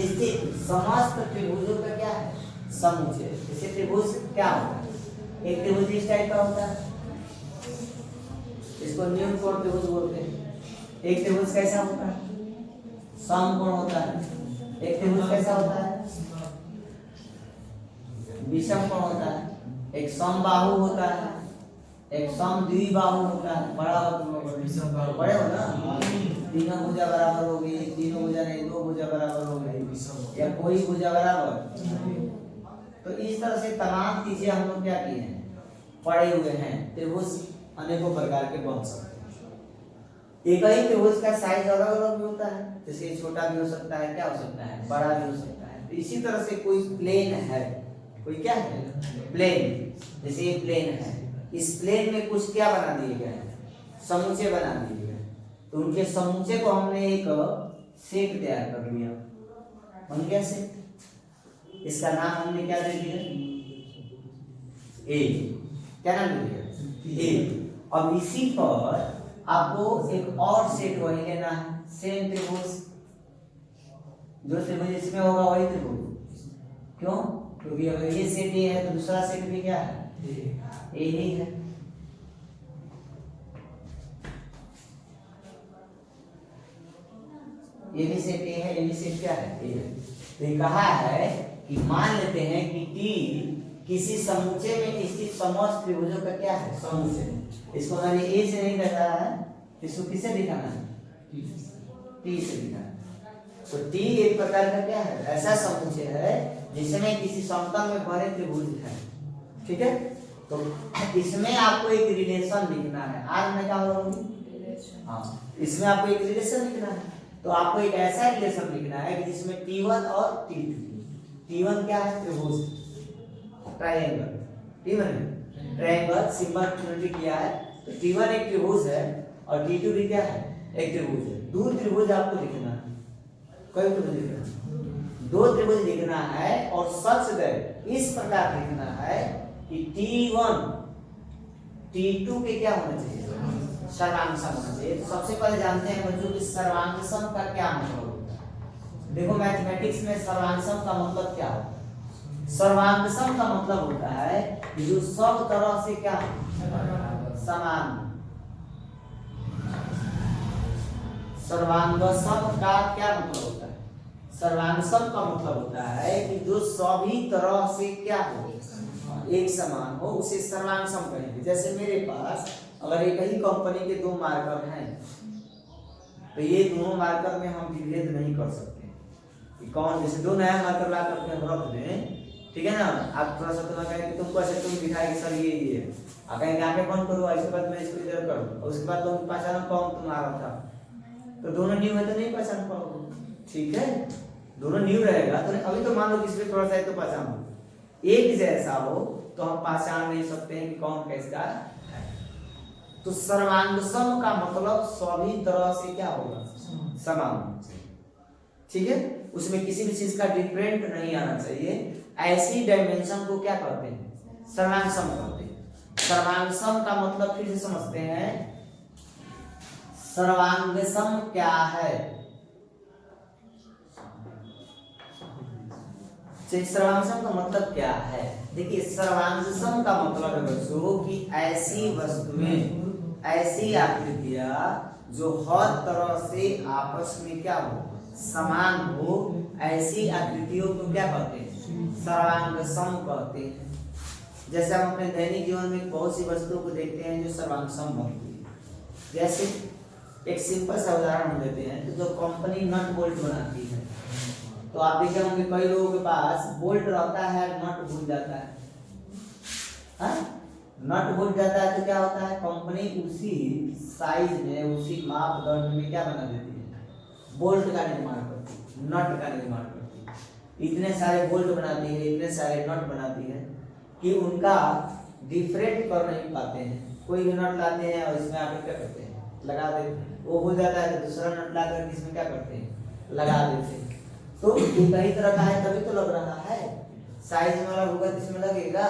स्थित समस्त त्रिभुजों का क्या है? समुच्चय। जैसे त्रिभुज क्या होता है? एक त्रिभुज इस टाइप का होता है, इसको न्यूनकोण त्रिभुज बोलते हैं। एक त्रिभुज कैसा होता है? समकोण होता है। एक त्रिभुज कैसा होता है? विषमकोण होता है। एक समबाहु होता है, एक समद्विबाहु होता है। बड़ा बड़े हो ना, तीनों भुजा बराबर होगी, तीनों भुजा नहीं, 2 भुजा बराबर हो गई, या कोई भुजा बराबर। तो इस तरह से तमाम चीजें हम लोग क्या किए हैं? पढ़े हुए हैं। त्रिभुज अनेकों प्रकार के बन सकते हैं। एक ही त्रिभुज का साइज अलग अलग भी होता है, जैसे छोटा भी हो सकता है, क्या हो सकता है, बड़ा भी हो सकता है। तो इसी तरह से कोई प्लेन है, कोई क्या है? प्लेन। जैसे ये प्लेन है, इस प्लेन में कुछ क्या बना दिए गए हैं? समुच्चय बना दिए गए। तो उनके समुच्चय को हमने एक सेट तैयार कर लिया, बन गया सेट। इसका नाम हमने क्या दे दिया? ए। क्या नाम दे दिया? ए। अब इसी पर आपको एक और सेट वही लेना है, सेम त्रिभुज। जो त्रिभुज इसमें होगा वही त्रिभुज। क्यों? क्योंकि अगर ये सेट ए है तो दूसरा सेट भी क्या है? ए ही है। ये भी सेट ए है, ये भी सेट क्या है? ए है। तो ये कहा है कि मान लेते हैं कि टी किसी समुच्चय में स्थित समस्त त्रिभुजों का क्या है? समुच्चय। इसको मैंने ए से नहीं बताया है, इसको किससे दिखाना है? टी से दिखाना है। तो टी एक प्रकार का क्या है? ऐसा समुच्चय है जिसमें किसी समतल में भरे त्रिभुज है। ठीक है? तो इसमें आपको एक रिलेशन लिखना है। आज मैं क्या बोलूंगी? हाँ, इसमें आपको एक रिलेशन लिखना है। तो आपको एक ऐसा रिलेशन लिखना है कि जिसमें T1 और T2। T1 क्या है? त्रिभुज, triangle. T1 triangle symbol note किया है। तो T1 एक त्रिभुज है और T2 भी क्या है? एक त्रिभुज है। 2 त्रिभुज आपको लिखना है। कई त्रिभुज लिखना है? 2 त्रिभुज लिखना है और सच इस प्रकार लिखना है कि T1 T2 के क्या होना चाहिए? सर्वांग सम होना चाहिए। तो सबसे पहले जानते हैं बच्चों कि सर्वांग सम का क्या मतलब होता है। देखो मैथमेटिक्स में सर्वांग सम का मतलब क्या होता है? सर्वांग सम का मतलब होता है कि जो सब तरह से क्या समान। सर्वांग सम का क्या मतलब होता है? सर्वांग सम का मतलब होता है कि जो सभी तरह से क्या हो, एक समान हो, उसे सर्वांग सम कहेंगे। जैसे मेरे पास अगर एक ही कंपनी के 2 मार्कर हैं तो ये दोनों मार्कर में हम विभेद नहीं कर सकते कि कौन, जैसे 2 नया मार्कर ला करके हम रख दें, ठीक है ना। आप थोड़ा सा तुम्हें कहें कि तुमको ऐसे तुम दिखाए कि सर ये आप कहेंगे आंखें बंद करो, इसके बाद मैं इसको इधर करूँ और उसके बाद तुम पहचान पाओ तुम्हारा था, तो दोनों न्यू है तो नहीं पहचान पाओगे। ठीक है, दोनों न्यू रहेगा तो अभी तो मान लो किसी पे थोड़ा सा है तो पहचान लो। एक जैसा हो तो हम पहचान नहीं सकते हैं कि कौन किसका है। तो सर्वांग सम का मतलब सभी तरह से क्या होगा? समान। ठीक है, उसमें किसी भी चीज का डिफरेंट नहीं आना चाहिए। ऐसी डायमेंशन को क्या कहते हैं? सर्वांग सम कहते हैं। सर्वांग सम का मतलब फिर से समझते हैं। सर्वांग सम क्या है? सर्वांग का मतलब क्या है? देखिए सर्वांग का मतलब है बच्चों कि ऐसी वस्तुएं, ऐसी आकृतियां जो हर तरह से आपस में क्या हो, समान हो, ऐसी आकृतियों को क्या कहते हैं? सर्वांग सम कहते हैं। जैसे हम अपने दैनिक जीवन में बहुत सी वस्तुओं को देखते हैं जो सर्वांग सम बनती है। जैसे एक सिंपल सा उदाहरण हम देते हैं कि जो कंपनी नट बोल्ट बनाती है, तो आप देखे होंगे कई लोगों के पास बोल्ट रहता है, नट भूल जाता है। हाँ? नट भूल जाता है तो क्या होता है, कंपनी उसी साइज में, उसी मापदंड में क्या बना देती है, बोल्ट का निर्माण करती है, नट का निर्माण करती है। इतने सारे बोल्ट बनाती है, इतने सारे नट बनाती है कि उनका डिफरेंट कर नहीं पाते हैं। कोई भी नट लाते हैं और इसमें आप क्या करते हैं, लगा देते हैं, वो हो जाता है तो दूसरा नट ला कर इसमें क्या करते हैं, लगा देते हैं। तो ये कई तरह का है तभी तो लग रहा है, साइज में अलग होगा तो इसमें लगेगा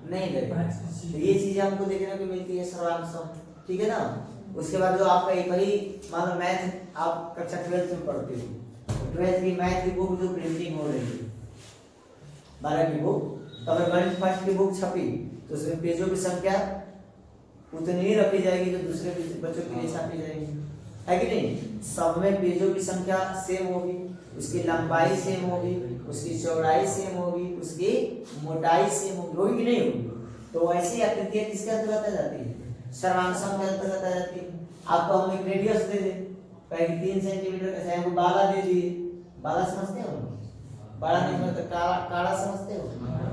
नहीं लगेगा। तो ये चीजें हमको देखने को मिलती है सर्वांग सम, ठीक है ना। उसके बाद जो आपका एक ही मान लो मैथ आप कक्षा 12 में पढ़ते हो, 12 की मैथ की बुक जो प्रिंटिंग हो रही है 12 की बुक, तो अगर गणित फर्स्ट की बुक छपी तो उसमें पेजों की संख्या उतनी ही रखी जाएगी जो दूसरे बच्चों के लिए छापी जाएगी, है कि नहीं। सब में पेजों की संख्या सेम होगी, उसकी लंबाई सेम होगी, उसकी चौड़ाई सेम होगी, उसकी मोटाई सेम होगी कि नहीं होगी। तो ऐसी आकृतियां किसके अंतर्गत आ जाती है, सर्वांग सम के अंतर्गत आ जाती है। आपको हम एक रेडियस दे दे, कहीं 3 सेंटीमीटर का, चाहे वो बाला दे दिए, बाला समझते हो, बड़ा नहीं समझते, काड़ा समझते हो,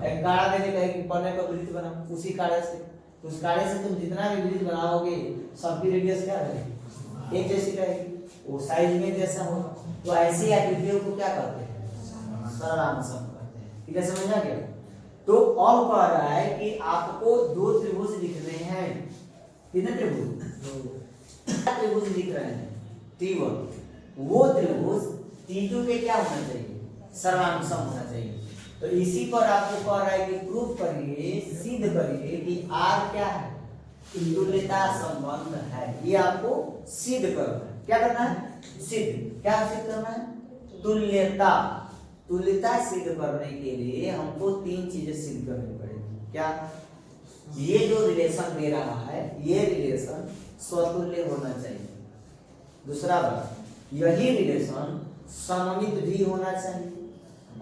एक काड़ा दे दे कहीं पन्ने का वृत्त बना, उसी काड़े से, उस काड़े से तुम जितना भी वृत्त बनाओगे सबकी रेडियस क्या रहेगी, एक जैसी रहेगी, वो साइज में जैसा होगा। तो ऐसी आकृतियों को क्या कहते हैं, सर्वांग सम कहते हैं। ठीक है, समझना क्या। तो अब कह रहा है कि आपको 2 त्रिभुज दिख रहे हैं, कितने त्रिभुज, त्रिभुज दिख रहे हैं T1, वो त्रिभुज T2 के क्या होना चाहिए, सर्वांग सम होना चाहिए। तो इसी पर आपको कह रहा है कि प्रूव करिए, सिद्ध करिए कि R क्या है, तुल्यता संबंध है। ये आपको सिद्ध करना है। क्या करना है, सिद्ध। क्या सिद्ध करना है, तुल्यता। तुल्यता सिद्ध करने के लिए हमको 3 चीजें सिद्ध करनी पड़ेगी। क्या, ये जो रिलेशन दे रहा है ये रिलेशन स्वतुल्य होना चाहिए। दूसरा बात, यही रिलेशन सममित भी होना चाहिए,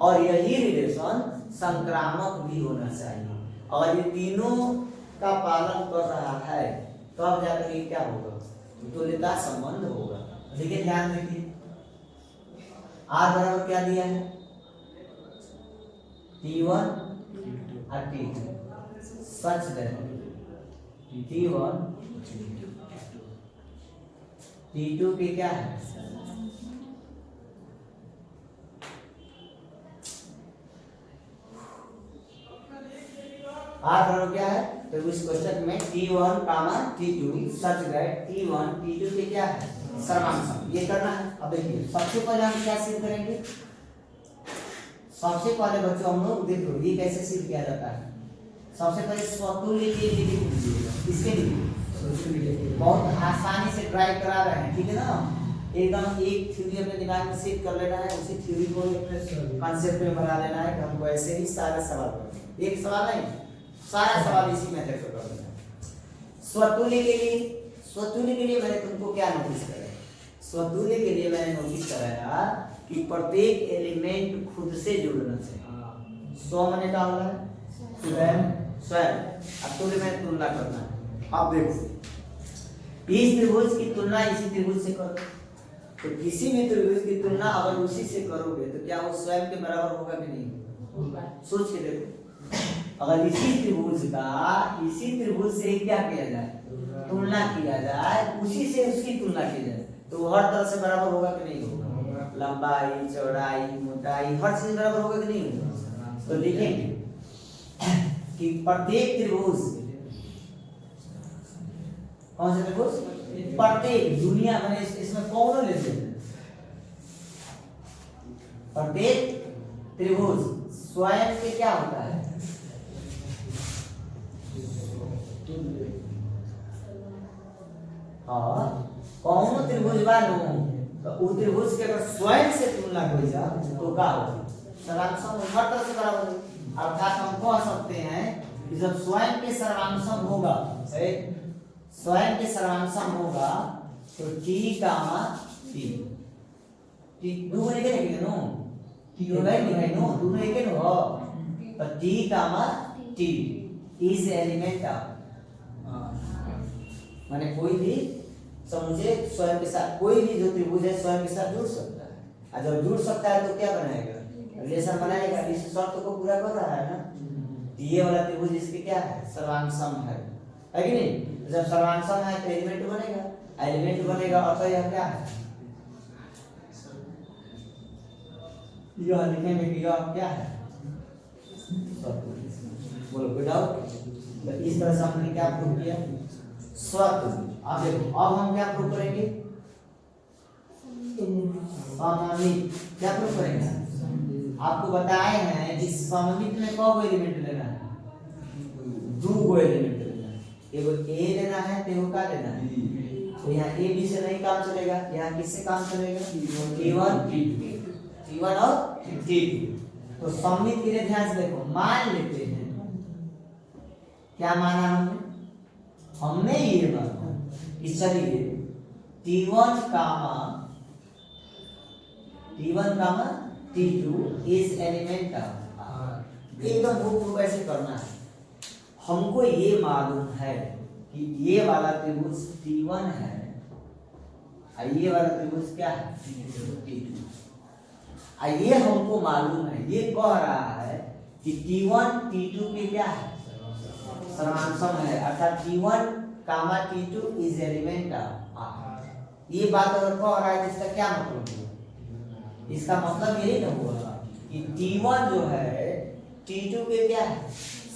और यही रिलेशन संक्रामक भी होना चाहिए। और ये तीनों का पालन कर रहा है तो अब जाकर ये क्या होगा, तुल्यता संबंध होगा। देखिए ध्यान रखिए, R बराबर क्या दिया है, T1 और T2, such that T1 T2 के क्या है, R बराबर क्या है, तो इस क्वेश्चन में T1, T2 such that T1 T2 के क्या है, सर्वांग सम। ये करना है। अब देखिए सबसे पहले हम क्या सिद्ध करेंगे, सबसे पहले बच्चों हम लोग देखो ये कैसे सिद्ध किया जाता है। सबसे पहले स्वतुल्य के लिए लिख लीजिएगा, इसके लिए बहुत आसानी से ड्राइव करा रहे हैं, ठीक है ना। एकदम एक थ्योरी अपने दिमाग में सेट कर लेना है, उसी थ्योरी को कॉन्सेप्ट में बना लेना है कि हमको ऐसे ही सारे सवाल करने हैं। एक सवाल नहीं, सारा सवाल इसी मेथड से करना है। स्वतुल्य के लिए मैंने तुमको क्या नोटिस कराया, स्वतुल्य के लिए मैंने नोटिस कराया कि प्रत्येक एलिमेंट खुद से जुड़ना चाहिए। स्व माने क्या होगा, स्वयं। अब तुल्य में तुलना करना है। अब देखो इस त्रिभुज की तुलना इसी त्रिभुज से करो, तो किसी भी त्रिभुज की तुलना अगर उसी से करोगे तो क्या वो स्वयं के बराबर होगा कि नहीं, सोच के देखो। अगर इसी त्रिभुज से क्या किया जाए, तुलना किया जाए, उसी से उसकी तुलना की जाए, तो हर तरह से बराबर होगा कि नहीं होगा, लंबाई, चौड़ाई, मोटाई, हर चीज बराबर होगा कि नहीं होगा। तो लिखेंगे कि प्रत्येक त्रिभुज, कौन सा त्रिभुज, प्रत्येक, दुनिया में इसमें कौन लेते हैं, प्रत्येक त्रिभुज स्वयं के क्या होता है, हाँ, कौन त्रिभुज वालों तो त्रिभुज के अगर स्वयं से तुलना की जाए तो क्या होगा, सर्वांशम हर तरह से बराबर है। अर्थात हम कह सकते हैं कि जब स्वयं के सर्वांशम होगा, स्वयं के सर्वांशम होगा तो t कामा t दोनों एक है नो दोनों एक है नो तो t comma t is element of माने कोई भी समुच्चय स्वयं के साथ कोई भी जो त्रिभुज है स्वयं के साथ जुड़ सकता है, और जब जुड़ सकता है तो क्या बनाएगा रिलेशन बनाएगा। इस शर्त को पूरा कर रहा है ना, ये वाला त्रिभुज इसके क्या है सर्वांशम है कि नहीं। जब सर्वांशम है तो एलिमेंट बनेगा और तो यह क्या है यह लिखेंगे कि यह क्या है बोलो कोई डाउट। इस तरह से हमने क्या प्रूव किया स्वतः। अब देखो अब हम क्या प्रूव करेंगे सममित। क्या प्रूव करेंगे आपको बताए हैं कि सममित में कौ एलिमेंट लेना है, 2 एलिमेंट लेना है, एगो a लेना है तो एगो का लेना है। तो यहाँ a b से नहीं काम चलेगा, यहाँ किससे काम चलेगा t1 और t2। तो सममित के लिए ध्यान से देखो मान लेते हैं क्या माना हमने ये माना कि चलिए t1 comma t2 is element of. एकदम वो ऐसे करना है। हमको ये मालूम है कि ये वाला त्रिभुज t1 है और ये वाला त्रिभुज क्या है t2। ये हमको मालूम है, ये कह रहा है कि t1 t2 के क्या है सर्वांशम है, अर्थात t1 comma t2 is element of. ये बात अगर कह रहा है इसका क्या मतलब हुआ, इसका मतलब यही ना हुआ कि t1 जो है t2 के क्या है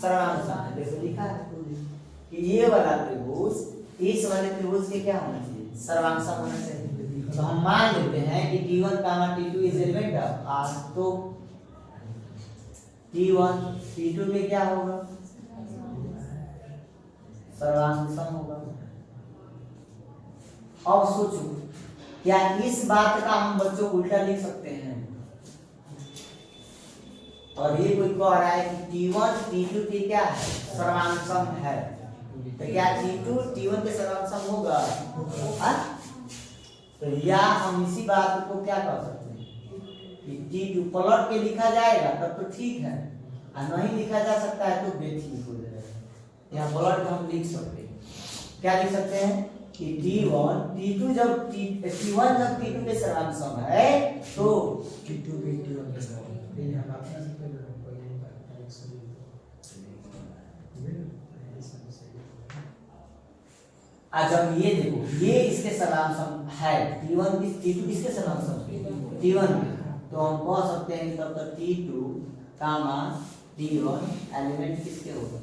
सर्वांशम है। देखो लिखा है कि ये वाला त्रिभुज इस वाले त्रिभुज के क्या होना चाहिए सर्वांशम होना चाहिए। तो हम मान लेते हैं कि t1 comma t2 is element of. तो t1 t2 के क्या होगा सर्वांशम होगा। अब सोचो क्या इस बात का हम बच्चों को उल्टा लिख सकते हैं। और ये कोई कह रहा है कि t1 t2 के क्या है सर्वांशम है, तो क्या t2 t1 के सर्वांशम होगा तो या हम इसी बात को क्या कर सकते हैं कि t2 पलट के लिखा जाएगा तब तो ठीक है, और नहीं लिखा जा सकता है तो बेठीक हो जाएगा। यहाँ पलट के हम लिख सकते हैं, क्या लिख सकते हैं कि t1 t2 जब t1 जब t2 के सर्वांशम है तो t2 के t1 के सर्वांशम जब ये देखो ये इसके सर्वांशम है t1 t2 किसके सर्वांशम t1 तो हम कह सकते हैं कि तब तक t2 कामा t1 एलिमेंट किसके होगा।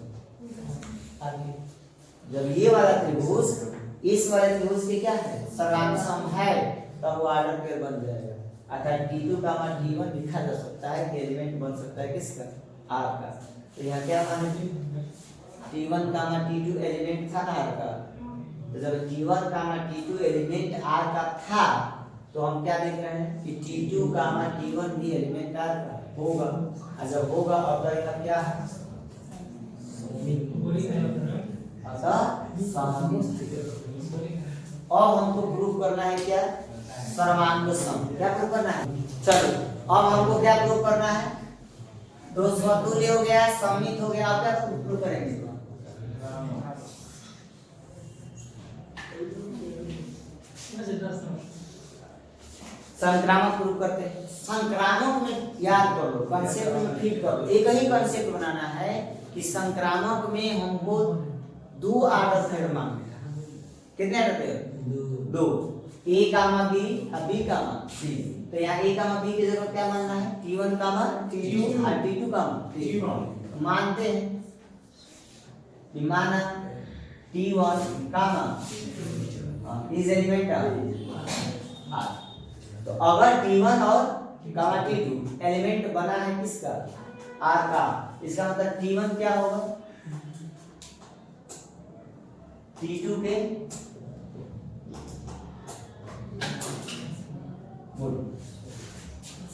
जब ये वाला त्रिभुज इस वाले त्रिभुज के क्या है सर्वांशम है तब वो ऑर्डर पेयर बन जाएगा, अर्थात t2 कामा t1 लिखा जा सकता है कि एलिमेंट बन सकता है किसका r का। तो यहाँ क्या माने t1 कामा t2 एलिमेंट था r का, तो जब t1 कामा t2 एलिमेंट r का था तो हम क्या देख रहे हैं कि t2 कामा t1 भी एलिमेंट r का होगा। और जब होगा और तो यह क्या है अब हमको प्रूफ करना है क्या सर्वांगसम। क्या प्रूफ करना है चलो अब हमको क्या प्रूफ करना है, तो स्वतुल्य हो गया सममित हो गया। अब क्या प्रूफ करेंगे संक्रामक प्रूफ करते हैं। संक्रामक में याद कर लो कंसेप्ट में फिट कर लो, एक ही कंसेप्ट बनाना है कि संक्रामक में हमको 2 आदर्श खंड मांगने हैं। कितने आदर्श 2 a कामा b और b कामा c। तो यहाँ a कामा b की जगह क्या मानना है t1 कामा t2 और t2 कामा t1 मानते हैं कि माना t1 comma is element of. तो अगर t1 और कामा t2 एलिमेंट बना है किसका r का, इसका मतलब t1 क्या होगा t2 के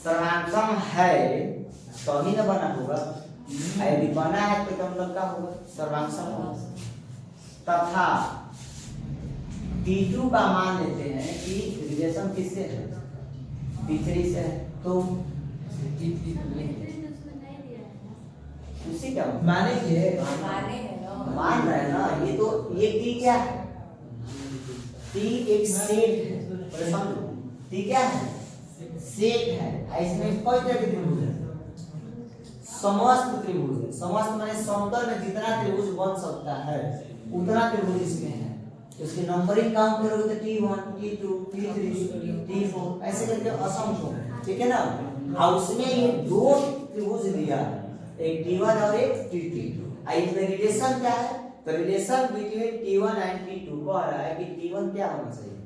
सर्वांगसम है तभी ना बना होगा। यदि बना है तो मतलब क्या होगा, सर्वांग सम होगा। तथा T2 का मान लेते हैं कि रिलेशन किससे है, T3 से है, तो उसी क्या माने के मान रहे हैं ना, ये तो ये T क्या है, T एक सेट है, समझो T क्या है, सेट है। इसमें कई तरह के त्रिभुज है, समस्त त्रिभुज है। समस्त माने समतल में जितना त्रिभुज बन सकता है उतना त्रिभुज इसमें है। उसकी नंबरिंग काउंट करोगे तो T1, T2, T3, T4 ऐसे करके असंख्य, ठीक है ना। और उसमें ये दो त्रिभुज दिया है, एक T1 और एक T2। इसमें रिलेशन क्या है, तो relation between T1 and T2 कह रहा है कि T1 क्या होना चाहिए,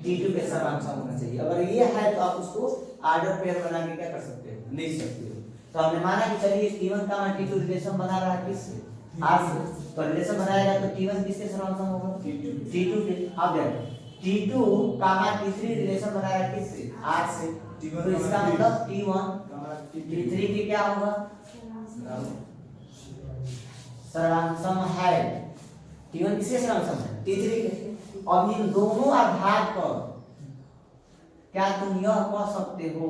T2 के सर्वांग सम होना चाहिए। अगर ये है तो आप उसको आर्डर पेयर बना के क्या कर सकते हो, लिख सकते हो। तो हमने माना कि चलिए T1 का T2 रिलेशन बना रहा है किससे, R से। तो रिलेशन बनाएगा तो T1 किसके सर्वांग सम होगा, T2 के। अब देखो T2 का T3 रिलेशन बनाएगा किससे, R से। तो इसका मतलब T1 T3 के क्या होगा, सर्वांग सम है। T1 किसके सर्वांग सम है, T3 के। अब इन दोनों आधार पर क्या तुम यह कह सकते हो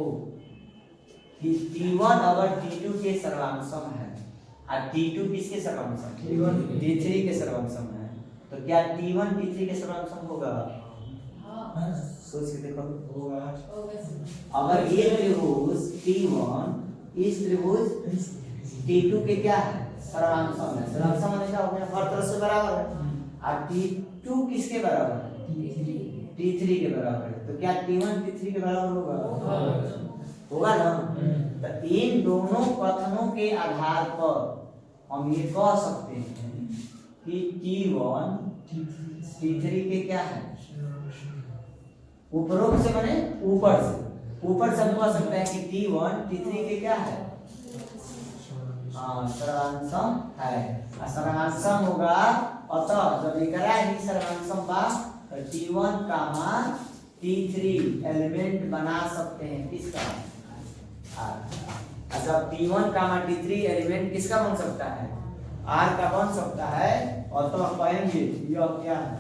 कि T1 अगर T2 के सर्वांग सम है और T2 किसके सर्वांग सम है, T3 के सर्वांग सम है, तो क्या T1 T3 के सर्वांग सम होगा, सोच के देखो होगा। अगर ये त्रिभुज T1 इस त्रिभुज T2 के क्या है, सर्वांग सम है। सर्वांग सम मतलब क्या हो गया, हर तरफ से बराबर है। और T2 किसके बराबर है, T3 के बराबर है। तो क्या T1 T3 के बराबर होगा ना। तो इन दोनों कथनों के आधार पर हम ये कह सकते हैं कि T1 T3 के क्या है, उपरोक्त से माने ऊपर से हम कह सकते हैं कि T1 T3 के क्या है, सर्वांग सम है। सर्वांग सम होगा, अतः जब लेकर आए ही सर्वांग सम बा तो T1 का मान T3 एलिमेंट बना सकते हैं किसका, R। जब T1 का मान T3 एलिमेंट किसका बन सकता है, R का बन सकता है। और तो कहेंगे यह क्या है,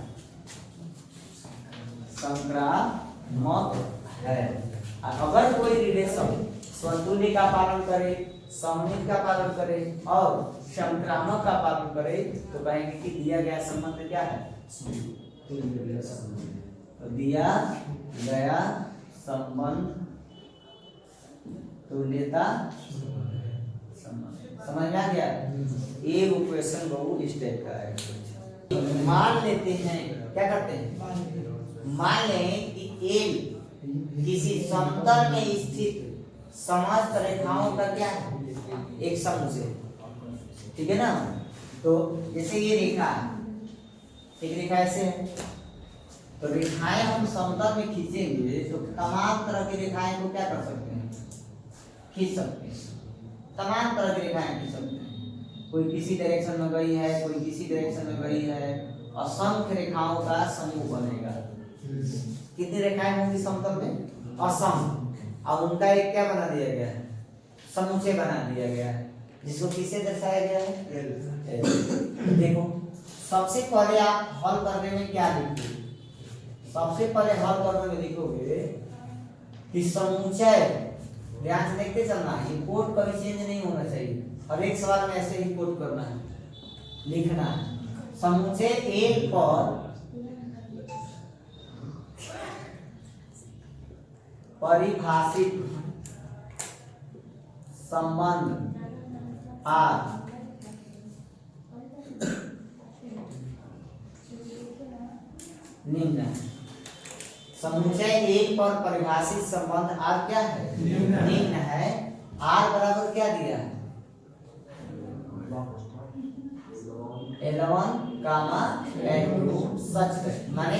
संक्रामक है। अगर कोई रिलेशन संतुल्य का पालन करे, सममित का पालन करे और संक्रामक का पालन करे तो कहेंगे कि दिया गया संबंध क्या है, तो दिया गया संबंध तुल्यता संबंध। समझ में आ गया। एक क्वेश्चन बहु इस टाइप का है। मान लेते हैं, क्या करते हैं, मान लें कि L किसी समतल में स्थित समस्त रेखाओं का क्या है, एक समूह से, ठीक है ना। तो जैसे ये रेखा, एक रेखा ऐसे है, तो रेखाएं हम समतल में खींचेंगे तो तमाम तरह की रेखाएं को क्या कर सकते हैं, खींच सकते हैं। तमाम तरह की रेखाएं खींच सकते हैं। कोई किसी डायरेक्शन में गई है, कोई किसी डायरेक्शन में गई है, असंख्य रेखाओं का समूह बनेगा। कितनी रेखाएं होंगी समतल में, असंख्य। अब उनका एक क्या बना दिया गया है, समुच्चय बना दिया गया है, जिसको किससे दर्शाया गया है, देखो सबसे पहले आप हल करने में क्या लिखोगे, सबसे पहले हल करने में लिखोगे कि समुच्चय, ध्यान से देखते चलना, ये कोड कभी चेंज नहीं होना चाहिए, हर एक सवाल में ऐसे ही कोड करना है, लिखना है। समुच्चय एक पर परिभाषित संबंध R निम्न है। समुच्चय एक पर परिभाषित संबंध R क्या है, निम्न है। R बराबर क्या दिया है, L1 कामा L2 सच, माने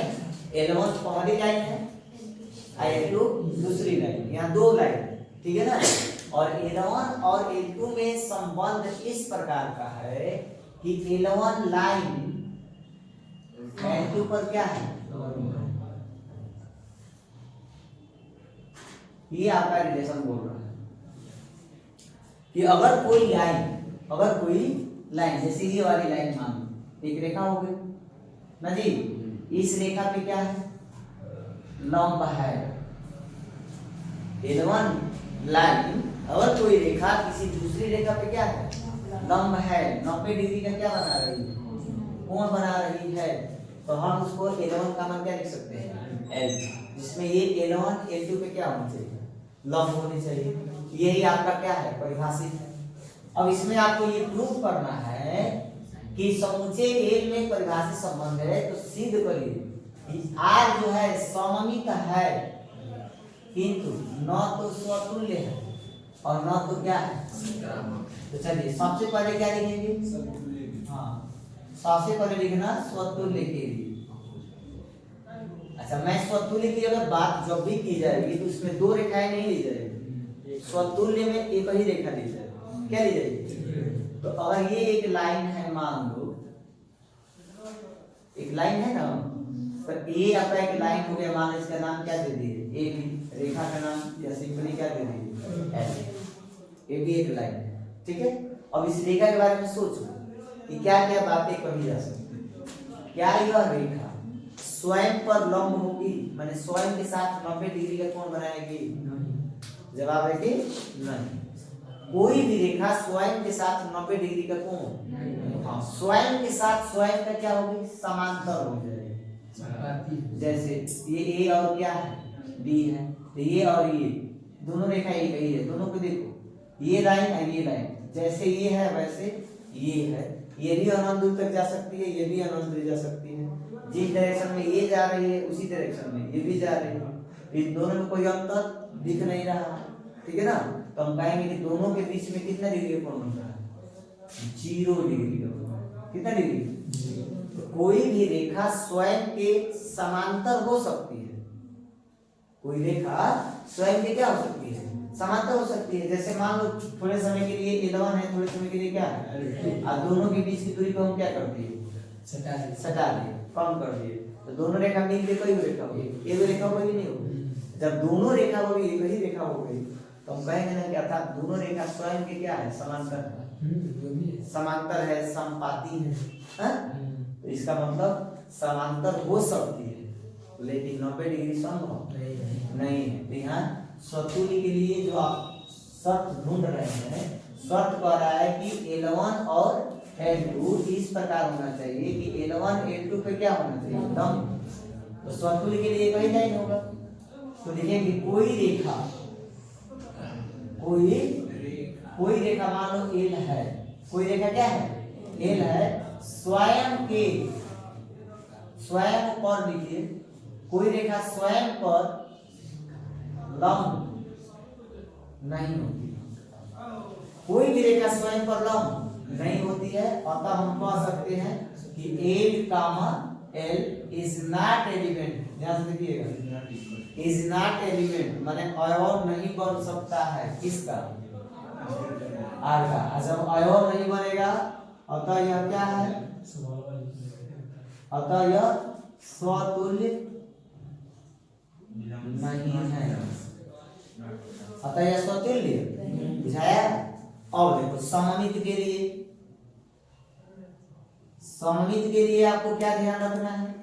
L1 पहली लाइन है, L2 दूसरी लाइन, यहाँ दो लाइन, ठीक है ना। और L1 और L2 में संबंध इस प्रकार का है कि L1 लाइन L2 पर क्या है, ये आपका रिलेशन बोल रहा है कि अगर कोई लाइन जैसे ये वाली लाइन मान लो एक रेखा हो गई ना जी, इस रेखा पे क्या है, लंब है L1 लाइन, अगर कोई रेखा किसी दूसरी रेखा पे क्या है, लंब है, 90 डिग्री का क्या बना रही है, कोण बना रही है, तो हम उसको L1 का मान क्या लिख सकते हैं, L, जिसमें ये L1 L2 पे क्या होना चाहिए, लंब होनी चाहिए। यही आपका क्या है, परिभाषित है। अब इसमें आपको ये प्रूव करना है कि समूचे एल में परिभाषित संबंध है, तो सिद्ध करिए कि R जो है सममित है, किंतु न तो स्वतुल्य है और न तो क्या है, तो चलिए सबसे पहले क्या लिखेंगे, हाँ सबसे पहले लिखना स्वतुल्य के लिए। अच्छा, मैं स्वतुल्य की अगर बात जब भी की जाएगी तो इसमें दो रेखाएं नहीं ली जाएगी, स्वतुल्य में एक ही रेखा ली जाएगी। क्या ली जाएगी, तो अगर ये एक लाइन है, मान लो एक लाइन है ना, तो ये आपका एक लाइन हो गया, मान लो इसका नाम क्या दे दिए, ए बी, रेखा का नाम या सिंपली क्या दे दिए, एल, ये भी एक लाइन है, ठीक है। अब इस रेखा के बारे में सोचो कि क्या क्या बातें कही जा सकती है। क्या यह रेखा स्वयं पर लंब होगी, माने स्वयं के साथ 90 डिग्री का कोण बनाएगी, जवाब है कि नहीं। कोई भी रेखा स्वयं के साथ 90 डिग्री का कोण, हाँ स्वयं के साथ स्वयं का क्या होगी, समांतर हो जाएगी। जैसे ये ए और क्या है, बी है, तो ये और ये दोनों रेखा एक ही है, दोनों को देखो, ये लाइन और ये लाइन जैसे ये है वैसे ये है, ये भी अनंत दूर तक जा सकती है, ये भी अनंत दूर जा सकती है। जिस डायरेक्शन में ये जा रही है उसी डायरेक्शन में ये भी जा रही है, इन दोनों में कोई अंतर दिख नहीं रहा, ठीक है ना। तो हम कहेंगे कि दोनों के बीच में कितना डिग्री का कोण बन रहा है, 0 डिग्री का। कितना डिग्री, तो कोई भी रेखा स्वयं के समांतर हो सकती है, कोई रेखा स्वयं के क्या हो सकती है, समांतर हो सकती है। जैसे मान लो थोड़े समय के लिए L1 है, थोड़े समय के लिए क्या है, और दोनों के बीच की दूरी को हम क्या करते हैं, सटा दिए, कम कर दिए, तो दोनों रेखा मिल के कोई रेखा होगी, एक रेखा होगी नहीं होगी। जब दोनों रेखा होगी एक ही रेखा हो गई, तो हम कहेंगे ना कि अर्थात दोनों रेखा स्वयं के क्या है, समांतर, समांतर है, समपाती है, तो इसका मतलब समांतर हो सकती है लेकिन 90 डिग्री संभव नहीं है। तो यहाँ स्वतुल्य के लिए जो आप शर्त ढूंढ रहे हैं, शर्त कह रहा है कि L1 और L2 इस प्रकार होना चाहिए कि L1 L2 पे क्या होना चाहिए, लंब। तो स्वतुल्य के लिए कहीं लाइन होगा, तो लिखेंगे कोई रेखा मान लो L है, कोई रेखा क्या है, L है, स्वयं पर लिखिए, कोई रेखा स्वयं पर लंब नहीं होती, कोई भी रेखा स्वयं पर लंब नहीं होती है, अतः हम कह सकते हैं कि L, इज नॉट एलिमेंट, ध्यान से देखिएगा, इज नॉट एलिमेंट माने अवयव नहीं बन सकता है, किसका, R का। जब अवयव नहीं बनेगा अतः यह क्या है, अतः यह स्वतुल्य नहीं है, अतः यह स्वतुल्य बुझाया। और देखो सममित के लिए आपको क्या ध्यान रखना है,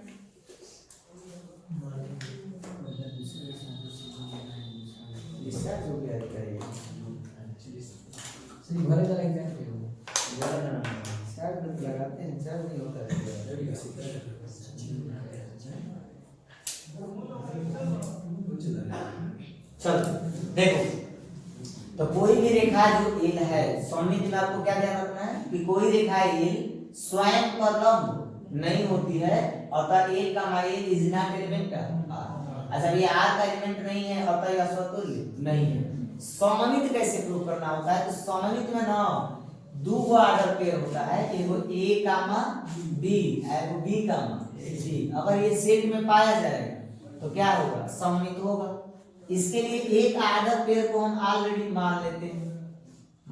लगाते हैं, नहीं होता चलो देखो, तो कोई भी रेखा जो L है, सममित में आपको क्या ध्यान रखना है कि कोई रेखा L स्वयं पर लंब नहीं होती है, अतः L का मान इज नॉट एलिमेंट का। अच्छा, ये R का एलिमेंट नहीं है, अतः यह स्वतुल्य नहीं है। सममित कैसे प्रूव करना होता है, तो सममित में ना दो ऑर्डर पेयर होता है, एगो A कामा B, एगो B कामा C। अगर ये सेट में पाया जाएगा तो क्या होगा, सममित होगा। इसके लिए एक ऑर्डर पेयर को हम ऑलरेडी मान लेते हैं।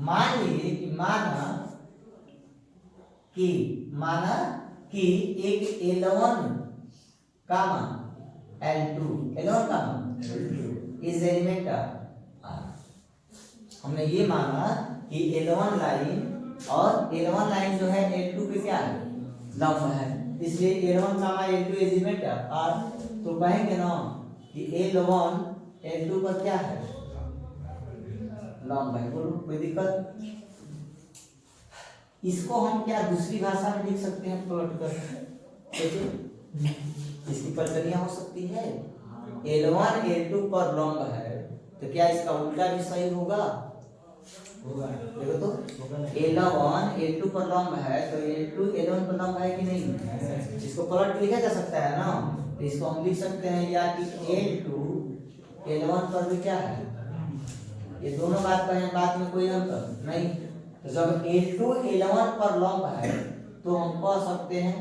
मान लिए कि माना कि एक L1 comma L2 is element of R। हमने ये माना कि L1 लाइन और L1 लाइन जो है L2 पे क्या है, लंब है, इसलिए L1 कामा L2 एलिमेंट है। और तो कहेंगे ना कि L1 L2 पर क्या है, लंब है। बोलो कोई दिक्कत? इसको हम क्या दूसरी भाषा में लिख सकते हैं प्लॉट कर, सोचिए इसकी पलटनियां हो सकती है। L1 L2 पर लंब है तो क्या इसका उल्टा भी सही होगा? होगा। देखो तो L1 L2 पर लंब है तो L2 L1 पर लंब है कि नहीं? इसको प्लॉट लिखा जा सकता है ना, तो इसको हम लिख सकते हैं या कि L2 L1 पर भी क्या है, ये दोनों बात कहें, बात में कोई अंतर नहीं। तो जब L2 L1 पर लंब है तो हम कह सकते हैं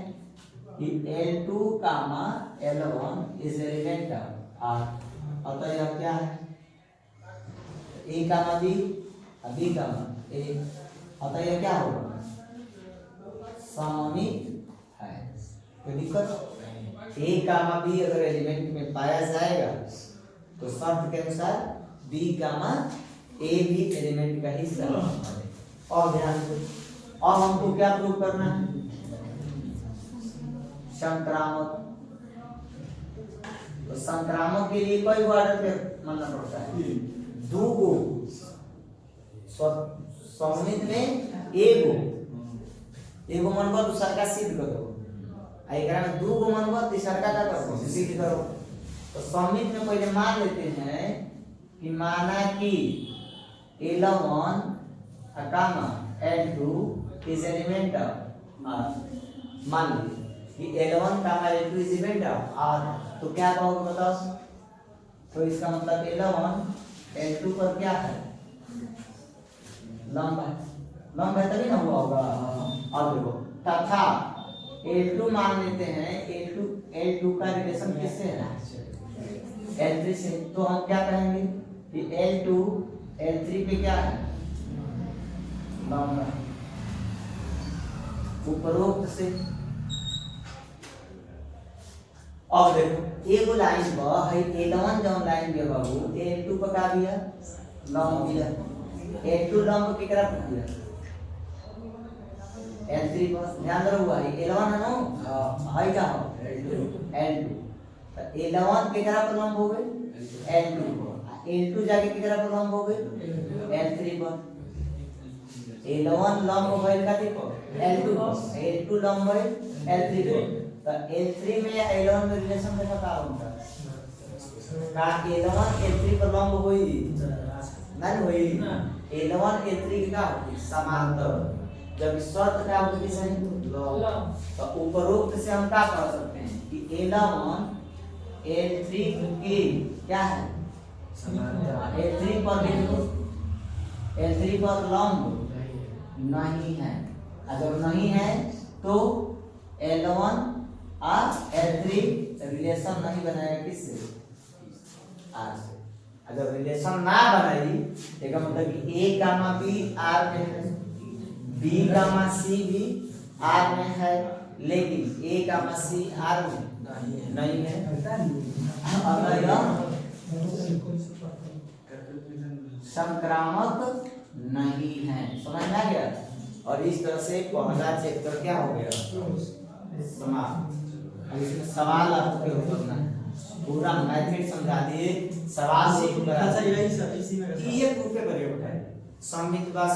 कि L2 comma L1 is element of R। अतः यह क्या है, A comma B, B comma A। अतः यह क्या होगा, सममित है। कोई दिक्कत? A कामा B अगर एलिमेंट में पाया जाएगा तो शर्त के अनुसार B कामा A भी एलिमेंट का हिस्सा है। और ध्यान दो, अब हमको क्या प्रूव करना है, संक्रामक। तो संक्रामक के लिए कई ऑर्डर पे मानना पड़ता है, दो को सममित में एगो मनबा दूसर का सिद्ध करो, एकरा में दो गो मनबा तीसर का क्या करो, सिद्ध करो। तो सममित में पहले मान लेते हैं कि माना कि L1 comma L2 is element of R। मान लीजिए कि L1 comma L2 is element of R, तो क्या कहोगे बताओ? तो इसका मतलब L1 L2 पर क्या है, लंब है। लंब है तभी ना हुआ होगा। अब देखो तथा L2 मान लेते हैं, L2 का रिलेशन किससे है, L3 से। तो हम क्या कहेंगे कि L2 L3 पे क्या है, लंब है। उपरोक्त से अब देखो एगो लाइन बा है L1 जौन लाइन बा बाबू L2 पर का दिया, लंब दिया। L2 लंब केकरा पर दिया, L3 पर। ध्यान रखो है L1 है ना, है क्या हो L2। तो L1 केकरा पर लंब हो गए, L2 पर। L2 जाके केकरा पर लंब हो गए, L3 पर। L1 लंब भइल का देखो L2 पर, L2 लंब भइल L3 पर। तो L3 में या L1 में रिलेशन देखो का होता का L1 L3 पर लंब होई नहीं होई, L1 L3 के का होती समांतर। जब शर्त क्या होती है सही, तो उपरोक्त से हम क्या कह सकते हैं कि L1 L3 की क्या है, L3 पर देखो L3 पर लंब नहीं है। अगर नहीं है तो L1 और L3 रिलेशन नहीं बनाएगा किससे, R से। अगर रिलेशन ना बनाई इसका मतलब कि A कामा B R में है, B कामा C भी R में है, लेकिन A कामा C R में नहीं है। अगर यह संक्रामक नहीं है, समझ में आ गया। और इस तरह से पहला चैप्टर क्या हो गया, समाप्त। अब इसमें सवाल आपको करना है, पूरा मैथड समझा दिए, सवाल से अच्छा यही सब इसी में ये प्रूफ करिए बेटा, सममित बा